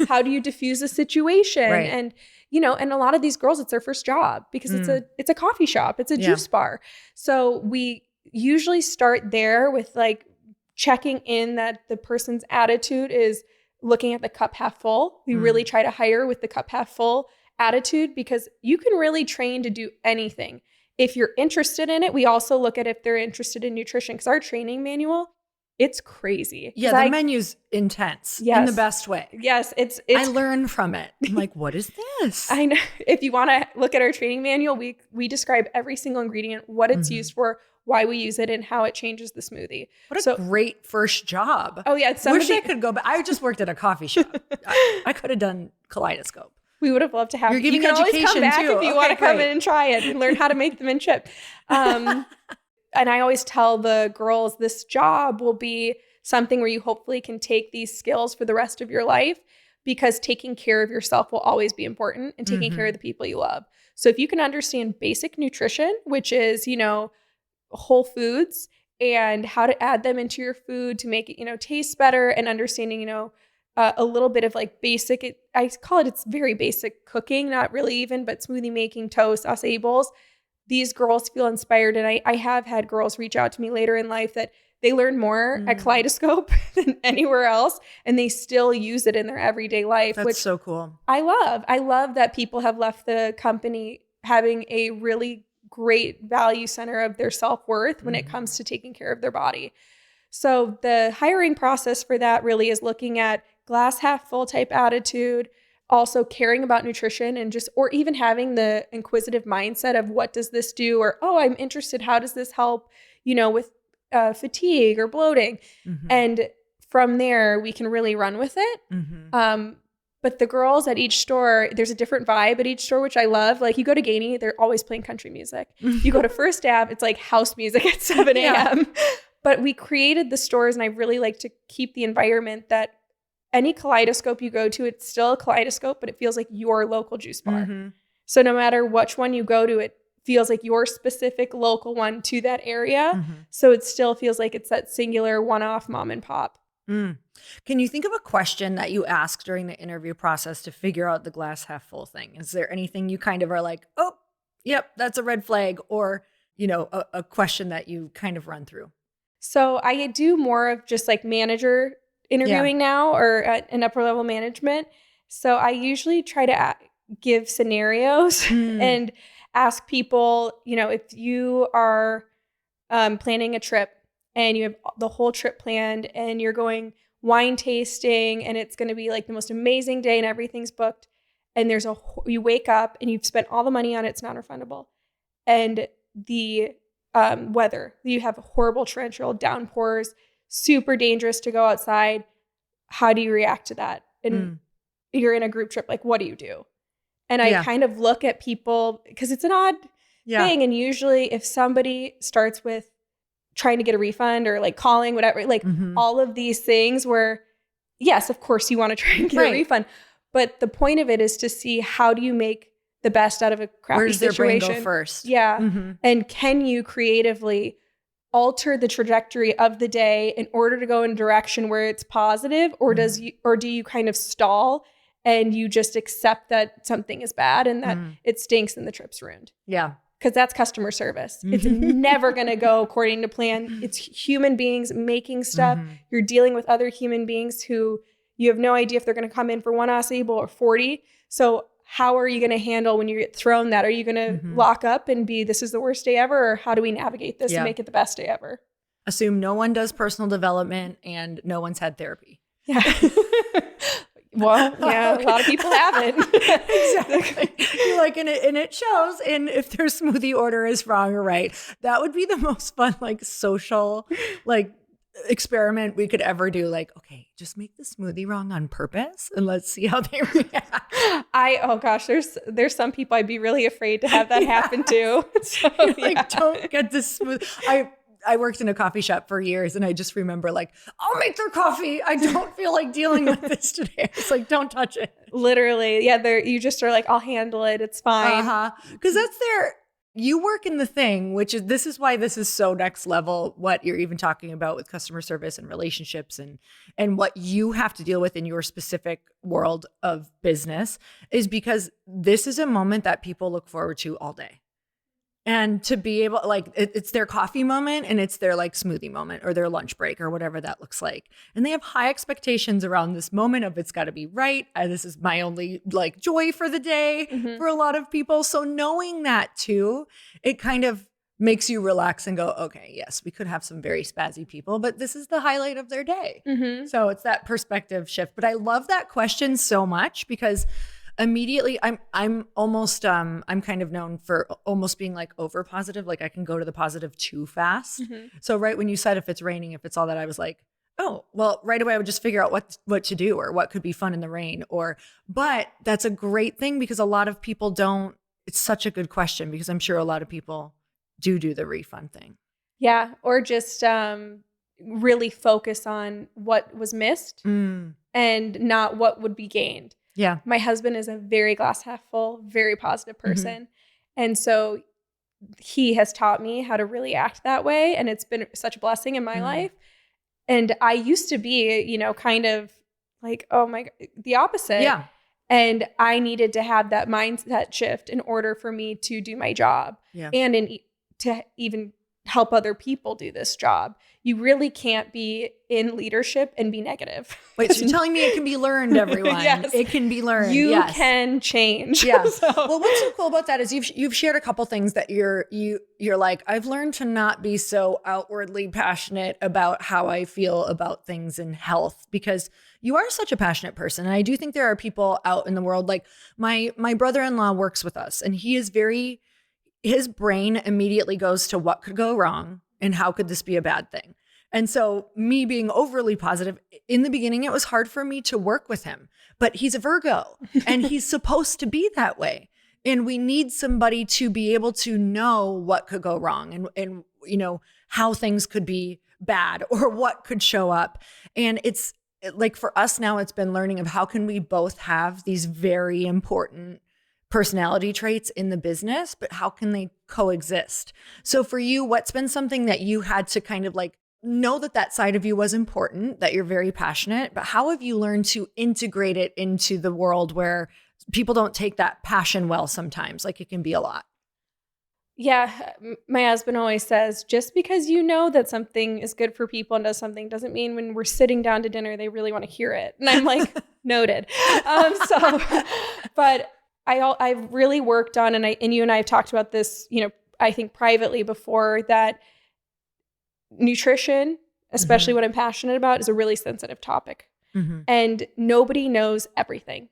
How do you diffuse a situation? And, and a lot of these girls, it's their first job because it's a coffee shop. It's a juice bar. So we usually start there with checking in that the person's attitude is looking at the cup half full. We really try to hire with the cup half full attitude because you can really train to do anything. If you're interested in it, we also look at if they're interested in nutrition because our training manual, it's crazy. Yeah, the menu's intense in the best way. Yes, it's I learn from it. I'm like, what is this? I know. If you want to look at our training manual, we describe every single ingredient, what it's used for, why we use it, and how it changes the smoothie. What a great first job. Oh yeah, wish I could go back. I just worked at a coffee shop. I could have done Kaleidoscope. We would have loved to have You're giving you. Can education always come back too. if you want to come in and try it and learn how to make them in chip. And I always tell the girls this job will be something where you hopefully can take these skills for the rest of your life because taking care of yourself will always be important and taking care of the people you love. So if you can understand basic nutrition, which is, whole foods and how to add them into your food to make it, taste better, and understanding, a little bit of like basic, I call it's very basic cooking, not really even, but smoothie making, toast, acai bowls. These girls feel inspired. And I have had girls reach out to me later in life that they learn more at Kaleidoscope than anywhere else, and they still use it in their everyday life. That's which so cool. I love. I love that people have left the company having a really great value center of their self-worth when it comes to taking care of their body. So the hiring process for that really is looking at glass half full type attitude, also caring about nutrition, and or even having the inquisitive mindset of what does this do? Or, oh, I'm interested. How does this help, with fatigue or bloating? And from there, we can really run with it. But the girls at each store, there's a different vibe at each store, which I love. Like you go to Gainey, they're always playing country music. You go to First Ave, it's like house music at 7 a.m. But we created the stores, and I really like to keep the environment that any Kaleidoscope you go to, it's still a Kaleidoscope, but it feels like your local juice bar. So no matter which one you go to, it feels like your specific local one to that area. So it still feels like it's that singular one-off mom and pop. Can you think of a question that you ask during the interview process to figure out the glass half full thing? Is there anything you kind of are like, oh, yep, that's a red flag, or, a question that you kind of run through? So I do more of just like manager interviewing now, or an upper level management. So I usually try to give scenarios and ask people, if you are planning a trip and you have the whole trip planned and you're going wine tasting and it's going to be like the most amazing day and everything's booked, and you wake up and you've spent all the money on it, it's non-refundable. And the weather, you have horrible torrential downpours, super dangerous to go outside. How do you react to that? And you're in a group trip, like, what do you do? And I kind of look at people, because it's an odd thing. And usually if somebody starts with trying to get a refund or like calling, whatever, like all of these things where, yes, of course you want to try and get a refund. But the point of it is to see, how do you make the best out of a crappy situation? Where does their brain go first? Yeah. And can you creatively alter the trajectory of the day in order to go in a direction where it's positive, or do you kind of stall and you just accept that something is bad and that it stinks and the trip's ruined? Yeah. Because that's customer service. It's never going to go according to plan. It's human beings making stuff. You're dealing with other human beings who you have no idea if they're going to come in for one acai bowl or 40. So how are you going to handle when you get thrown that? Are you going to lock up and be, this is the worst day ever? Or how do we navigate this and make it the best day ever? Assume no one does personal development and no one's had therapy. Yeah. Well, yeah, a lot of people haven't. Exactly. You're like, and it shows. And if their smoothie order is wrong or right, that would be the most fun, like social, like experiment we could ever do. Like, okay, just make the smoothie wrong on purpose and let's see how they react. Oh gosh, there's some people I'd be really afraid to have that happen to. So, like, don't get this smooth. I worked in a coffee shop for years, and I just remember, like, I'll make their coffee. I don't feel like dealing with this today. It's like, don't touch it. Literally. Yeah. You just are like, I'll handle it. It's fine. Because you work in the thing, this is why this is so next level, what you're even talking about with customer service and relationships and what you have to deal with in your specific world of business, is because this is a moment that people look forward to all day. And to be able, like, it's their coffee moment and it's their like smoothie moment or their lunch break or whatever that looks like. And they have high expectations around this moment of, it's got to be right. This is my only like joy for the day for a lot of people. So knowing that too, it kind of makes you relax and go, okay, yes, we could have some very spazzy people, but this is the highlight of their day. So it's that perspective shift. But I love that question so much, because immediately I'm almost I'm kind of known for almost being like over positive. Like I can go to the positive too fast. So right when you said, if it's raining, if it's all that, I was like, oh, well, right away I would just figure out what to do or what could be fun in the rain, but that's a great thing, because a lot of people don't. It's such a good question, because I'm sure a lot of people do the refund thing. Yeah. Or just really focus on what was missed and not what would be gained. Yeah. My husband is a very glass half full, very positive person. And so he has taught me how to really act that way. And it's been such a blessing in my life. And I used to be, kind of like, oh my God, the opposite. Yeah. And I needed to have that mindset shift in order for me to do my job and to even help other people do this job. You really can't be in leadership and be negative. Wait, so you're telling me it can be learned, everyone? Yes. It can be learned. You can change. Yeah. So. Well, what's so cool about that is you've shared a couple things that you're like, I've learned to not be so outwardly passionate about how I feel about things in health, because you are such a passionate person. And I do think there are people out in the world, like my brother-in-law works with us, and he is his brain immediately goes to what could go wrong and how could this be a bad thing. And so me being overly positive in the beginning, it was hard for me to work with him, but he's a Virgo and he's supposed to be that way. And we need somebody to be able to know what could go wrong and how things could be bad or what could show up. And it's like, for us now, it's been learning of how can we both have these very important personality traits in the business, but how can they coexist? So for you, what's been something that you had to kind of like know that side of you was important, that you're very passionate, but how have you learned to integrate it into the world where people don't take that passion well sometimes? Like, it can be a lot. Yeah. My husband always says, just because you know that something is good for people and does something doesn't mean when we're sitting down to dinner, they really want to hear it. And I'm like, noted. But I've really worked on, and you and I have talked about this, I think privately before, that nutrition, especially what I'm passionate about, is a really sensitive topic. And nobody knows everything.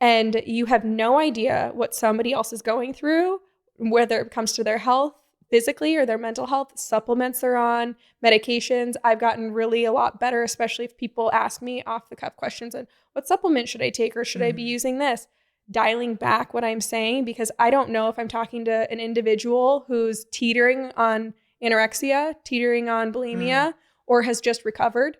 And you have no idea what somebody else is going through, whether it comes to their health physically or their mental health, supplements they're on, medications. I've gotten really a lot better, especially if people ask me off the cuff questions on what supplement should I take, or should I be using this? Dialing back what I'm saying, because I don't know if I'm talking to an individual who's teetering on anorexia, teetering on bulimia, or has just recovered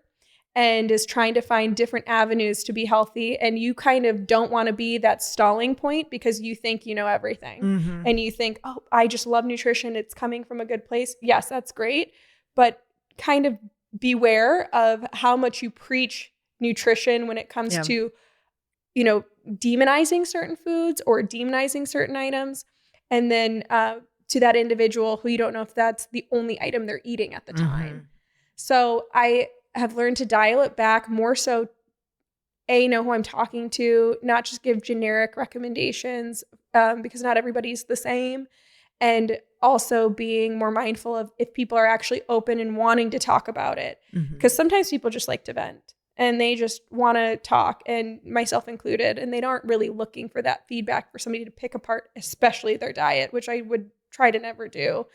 and is trying to find different avenues to be healthy. And you kind of don't want to be that stalling point because you think you know everything. And you think, oh, I just love nutrition. It's coming from a good place. Yes, that's great. But kind of beware of how much you preach nutrition when it comes to, demonizing certain foods or demonizing certain items. And then to that individual who you don't know if that's the only item they're eating at the time. So I have learned to dial it back more so, know who I'm talking to, not just give generic recommendations because not everybody's the same. And also being more mindful of if people are actually open and wanting to talk about it. Because sometimes people just like to vent and they just want to talk, and myself included, and they aren't really looking for that feedback for somebody to pick apart, especially their diet, which I would try to never do.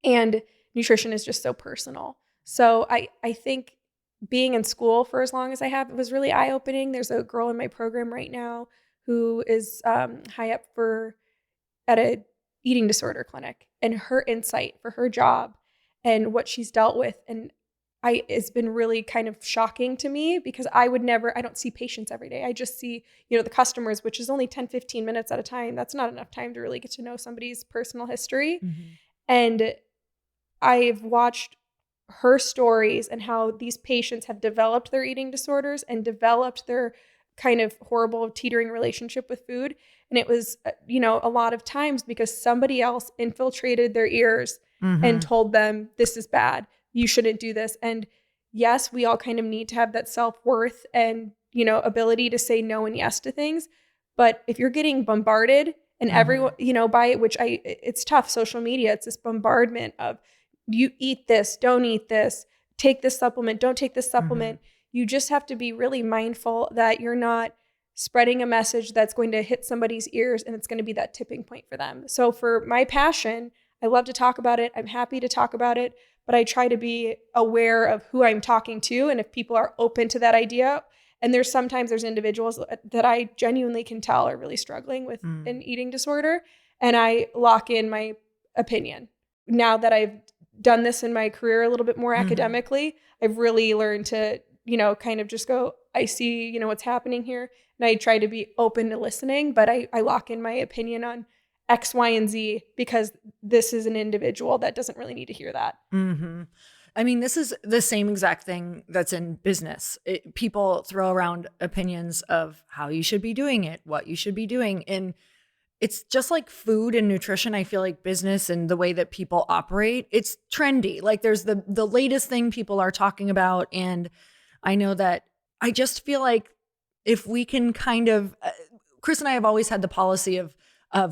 And nutrition is just so personal. So I think being in school for as long as I have, it was really eye-opening. There's a girl in my program right now who is high up at a eating disorder clinic, and her insight for her job and what she's dealt with, and it's been really kind of shocking to me, because I don't see patients every day. I just see, the customers, which is only 10, 15 minutes at a time. That's not enough time to really get to know somebody's personal history. And I've watched her stories and how these patients have developed their eating disorders and developed their kind of horrible teetering relationship with food. And it was, a lot of times because somebody else infiltrated their ears and told them, this is bad, you shouldn't do this. And yes, we all kind of need to have that self-worth and, ability to say no and yes to things. But if you're getting bombarded and everyone, by it, which it's tough, social media, it's this bombardment of, you eat this, don't eat this, take this supplement, don't take this supplement. You just have to be really mindful that you're not spreading a message that's going to hit somebody's ears and it's going to be that tipping point for them. So for my passion, I love to talk about it. I'm happy to talk about it, but I try to be aware of who I'm talking to and if people are open to that idea. And there's individuals that I genuinely can tell are really struggling with an eating disorder, and I lock in my opinion. Now that I've done this in my career a little bit more academically, I've really learned to, kind of just go, I see, what's happening here. And I try to be open to listening, but I lock in my opinion on X, Y, and Z because this is an individual that doesn't really need to hear that. Mm-hmm. I mean, this is the same exact thing that's in business. People throw around opinions of how you should be doing it, what you should be doing. And it's just like food and nutrition. I feel like business and the way that people operate, it's trendy. Like there's the latest thing people are talking about. And I know that I just feel like if we can kind of, Chris and I have always had the policy of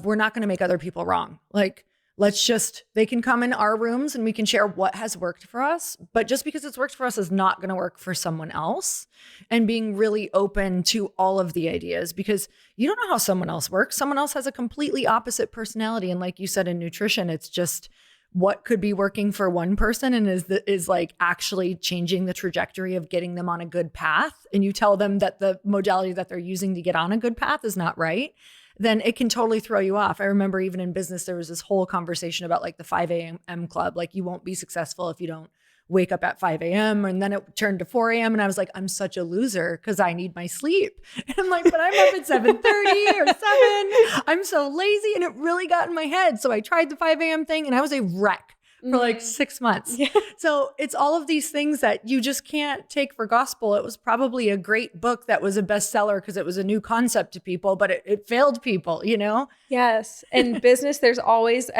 we're not going to make other people wrong. Like, they can come in our rooms and we can share what has worked for us. But just because it's worked for us is not going to work for someone else. And being really open to all of the ideas, because you don't know how someone else works. Someone else has a completely opposite personality. And like you said, in nutrition, it's just what could be working for one person and is like actually changing the trajectory of getting them on a good path. And you tell them that the modality that they're using to get on a good path is not right, then it can totally throw you off. I remember even in business, there was this whole conversation about like the 5 a.m. club. Like you won't be successful if you don't wake up at 5 a.m. And then it turned to 4 a.m. And I was like, I'm such a loser because I need my sleep. And I'm like, but I'm up at 7:30 or 7. I'm so lazy. And it really got in my head. So I tried the 5 a.m. thing and I was a wreck for like 6 months. Yeah. So it's all of these things that you just can't take for gospel. It was probably a great book that was a bestseller because it was a new concept to people, but it failed people, you know? Yes. And business, there's always,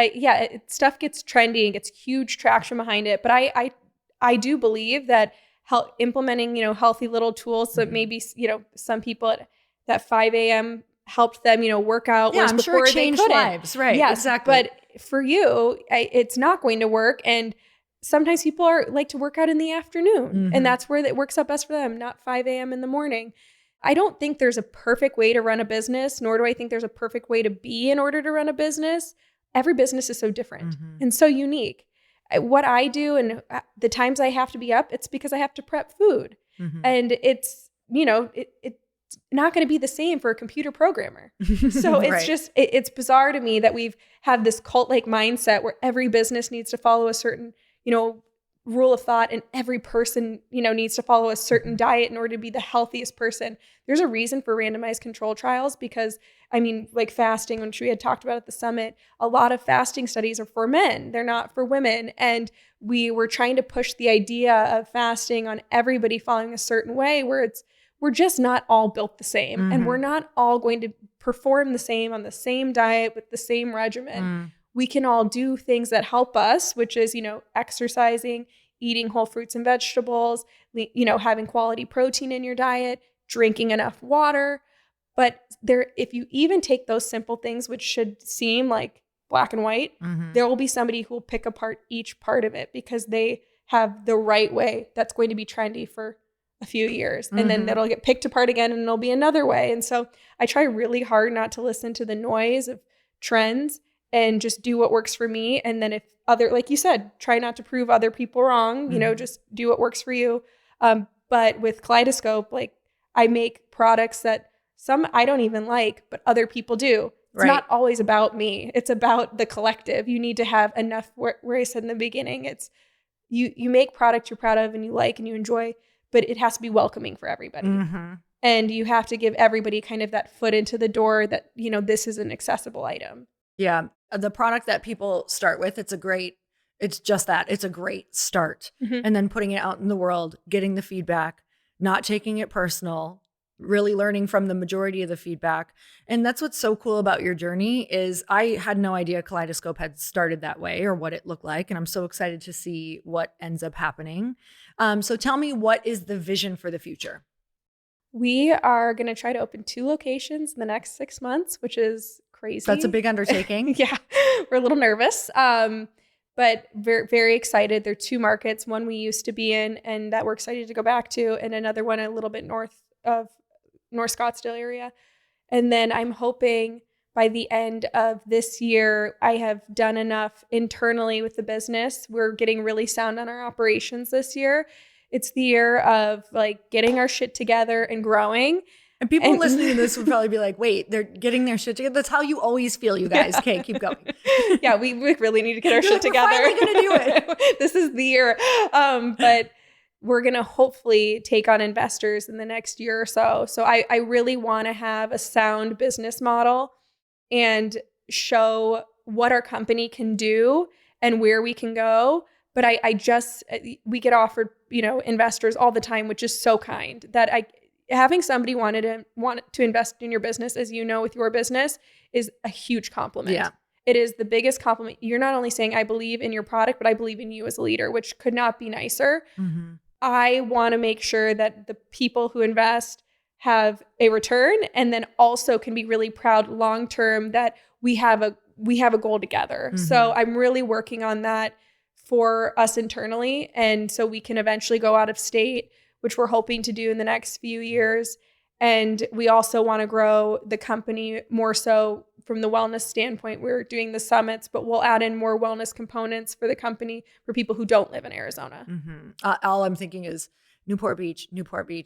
stuff gets trendy and gets huge traction behind it. But I do believe that implementing, healthy little tools. So maybe, some people at that 5 a.m. helped them, work out. Yeah, I'm sure it changed lives. Right. Yes, exactly. But for you, it's not going to work. And sometimes people like to work out in the afternoon and that's where it works out best for them, not 5 a.m. in the morning. I don't think there's a perfect way to run a business, nor do I think there's a perfect way to be in order to run a business. Every business is so different and so unique. What I do and the times I have to be up, it's because I have to prep food. And it's, it's not going to be the same for a computer programmer. So it's Right. just, it's bizarre to me that we've had this cult-like mindset where every business needs to follow a certain, rule of thought and every person, needs to follow a certain diet in order to be the healthiest person. There's a reason for randomized control trials because, like fasting, which we had talked about at the summit, a lot of fasting studies are for men. They're not for women. And we were trying to push the idea of fasting on everybody following a certain way where we're just not all built the same and we're not all going to perform the same on the same diet with the same regimen. We can all do things that help us, which is, exercising, eating whole fruits and vegetables, having quality protein in your diet, drinking enough water. But if you even take those simple things, which should seem like black and white, there will be somebody who will pick apart each part of it because they have the right way that's going to be trendy for a few years. And then it'll get picked apart again and it'll be another way. And so I try really hard not to listen to the noise of trends and just do what works for me. And then if like you said, try not to prove other people wrong, just do what works for you. But with Kaleidoscope, like I make products that some I don't even like, but other people do. It's not always about me. It's about the collective. You need to have enough where I said in the beginning, it's you make product you're proud of and you like and you enjoy, but it has to be welcoming for everybody. And you have to give everybody kind of that foot into the door that, this is an accessible item. Yeah. The product that people start with, it's just that. It's a great start. And then putting it out in the world, getting the feedback, not taking it personal, really learning from the majority of the feedback. And that's what's so cool about your journey is I had no idea Kaleidoscope had started that way or what it looked like. And I'm so excited to see what ends up happening. So tell me, what is the vision for the future? We are going to try to open 2 locations in the next 6 months, which is crazy. That's a big undertaking. Yeah, we're a little nervous, but very, very excited. There are 2 markets, one we used to be in and that we're excited to go back to, and another one a little bit north of North Scottsdale area. And then I'm hoping by the end of this year, I have done enough internally with the business. We're getting really sound on our operations this year. It's the year of like getting our shit together and growing. And people listening to this would probably be like, wait, they're getting their shit together. That's how you always feel, you guys. Okay, keep going. Yeah, we really need to get our shit together. We're finally going to do it. This is the year. But we're going to hopefully take on investors in the next year or so. So I really want to have a sound business model. And show what our company can do and where we can go. But we get offered, investors all the time, which is so kind that having somebody want to invest in your business, as you know, with your business is a huge compliment. Yeah. It is the biggest compliment. You're not only saying I believe in your product, but I believe in you as a leader, which could not be nicer. Mm-hmm. I want to make sure that the people who invest have a return and then also can be really proud long-term that we have a goal together. Mm-hmm. So I'm really working on that for us internally. And so we can eventually go out of state, which we're hoping to do in the next few years. And we also want to grow the company more so from the wellness standpoint. We're doing the summits, but we'll add in more wellness components for the company for people who don't live in Arizona. Mm-hmm. All I'm thinking is Newport Beach.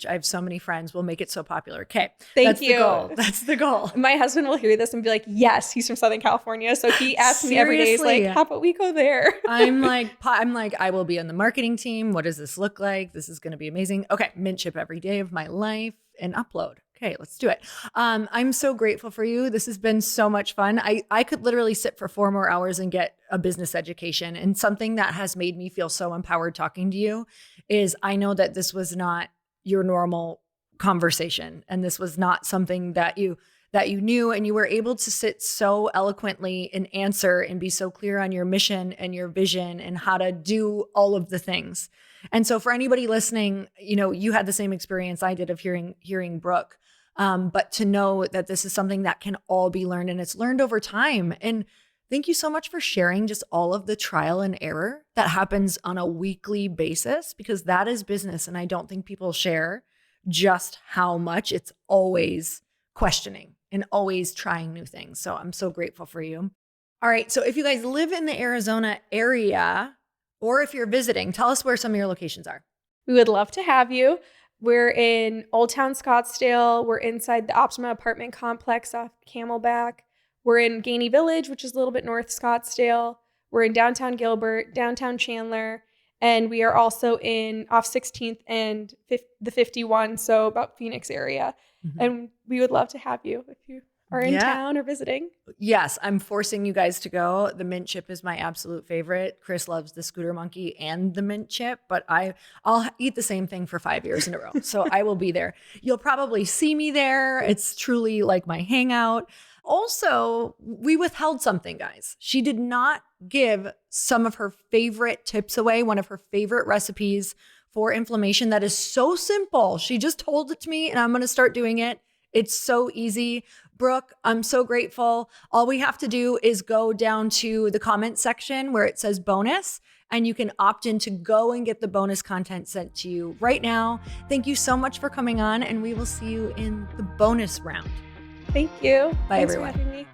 I have so many friends. We'll make it so popular. Okay. Thank you. That's the goal. My husband will hear this and be like, yes, he's from Southern California. So he asks me every day, he's like, how about we go there? I'm like, I will be on the marketing team. What does this look like? This is going to be amazing. Okay. Mint chip every day of my life and upload. Okay, let's do it. I'm so grateful for you. This has been so much fun. I could literally sit for 4 more hours and get a business education. And something that has made me feel so empowered talking to you is I know that this was not your normal conversation. And this was not something that you knew, and you were able to sit so eloquently and answer and be so clear on your mission and your vision and how to do all of the things. And so for anybody listening, you had the same experience I did of hearing Brooke. But to know that this is something that can all be learned, and it's learned over time. And thank you so much for sharing just all of the trial and error that happens on a weekly basis, because that is business. And I don't think people share just how much it's always questioning and always trying new things. So I'm so grateful for you. All right. So if you guys live in the Arizona area, or if you're visiting, tell us where some of your locations are. We would love to have you. We're in Old Town Scottsdale. We're inside the Optima apartment complex off Camelback. We're in Gainey Village, which is a little bit north Scottsdale. We're in downtown Gilbert, downtown Chandler, and we are also in off 16th and the 51, so about Phoenix area. Mm-hmm. And we would love to have you if you are in town or visiting. Yes, I'm forcing you guys to go. The mint chip is my absolute favorite. Chris loves the scooter monkey and the mint chip, but I'll eat the same thing for 5 years in a row. So I will be there. You'll probably see me there. It's truly like my hangout. Also, we withheld something, guys. She did not give some of her favorite tips away, one of her favorite recipes for inflammation that is so simple. She just told it to me and I'm going to start doing it. It's so easy. Brooke, I'm so grateful. All we have to do is go down to the comment section where it says bonus, and you can opt in to go and get the bonus content sent to you right now. Thank you so much for coming on, and we will see you in the bonus round. Thank you. Bye, Thanks everyone. For having me.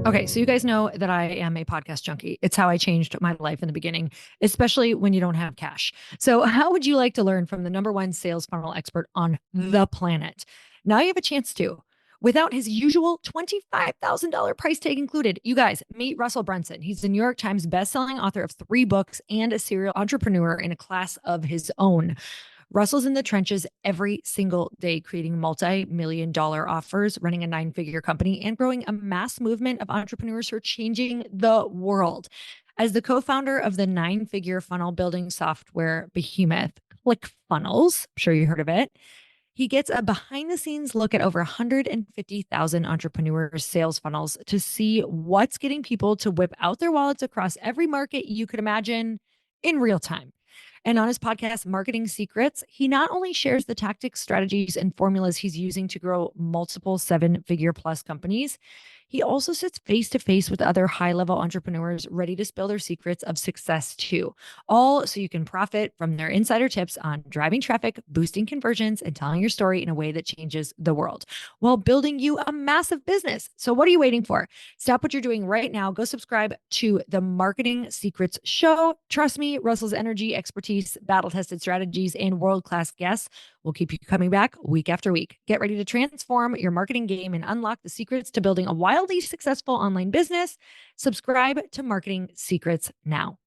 Okay, so you guys know that I am a podcast junkie. It's how I changed my life in the beginning, especially when you don't have cash. So how would you like to learn from the #1 sales funnel expert on the planet? Now you have a chance to. Without his usual $25,000 price tag included. You guys, meet Russell Brunson. He's the New York Times bestselling author of 3 books and a serial entrepreneur in a class of his own. Russell's in the trenches every single day, creating multi-million-dollar offers, running a 9-figure company, and growing a mass movement of entrepreneurs who are changing the world. As the co-founder of the 9-figure funnel building software behemoth, ClickFunnels, I'm sure you heard of it, he gets a behind-the-scenes look at over 150,000 entrepreneurs' sales funnels to see what's getting people to whip out their wallets across every market you could imagine in real time. And on his podcast, Marketing Secrets, he not only shares the tactics, strategies, and formulas he's using to grow multiple 7-figure plus companies, he also sits face to face with other high-level entrepreneurs ready to spill their secrets of success too. All so you can profit from their insider tips on driving traffic, boosting conversions, and telling your story in a way that changes the world while building you a massive business. So what are you waiting for? Stop what you're doing right now. Go subscribe to the Marketing Secrets Show. Trust me, Russell's energy, expertise, battle-tested strategies, and world-class guests will keep you coming back week after week. Get ready to transform your marketing game and unlock the secrets to building a wildly successful online business. Subscribe to Marketing Secrets now.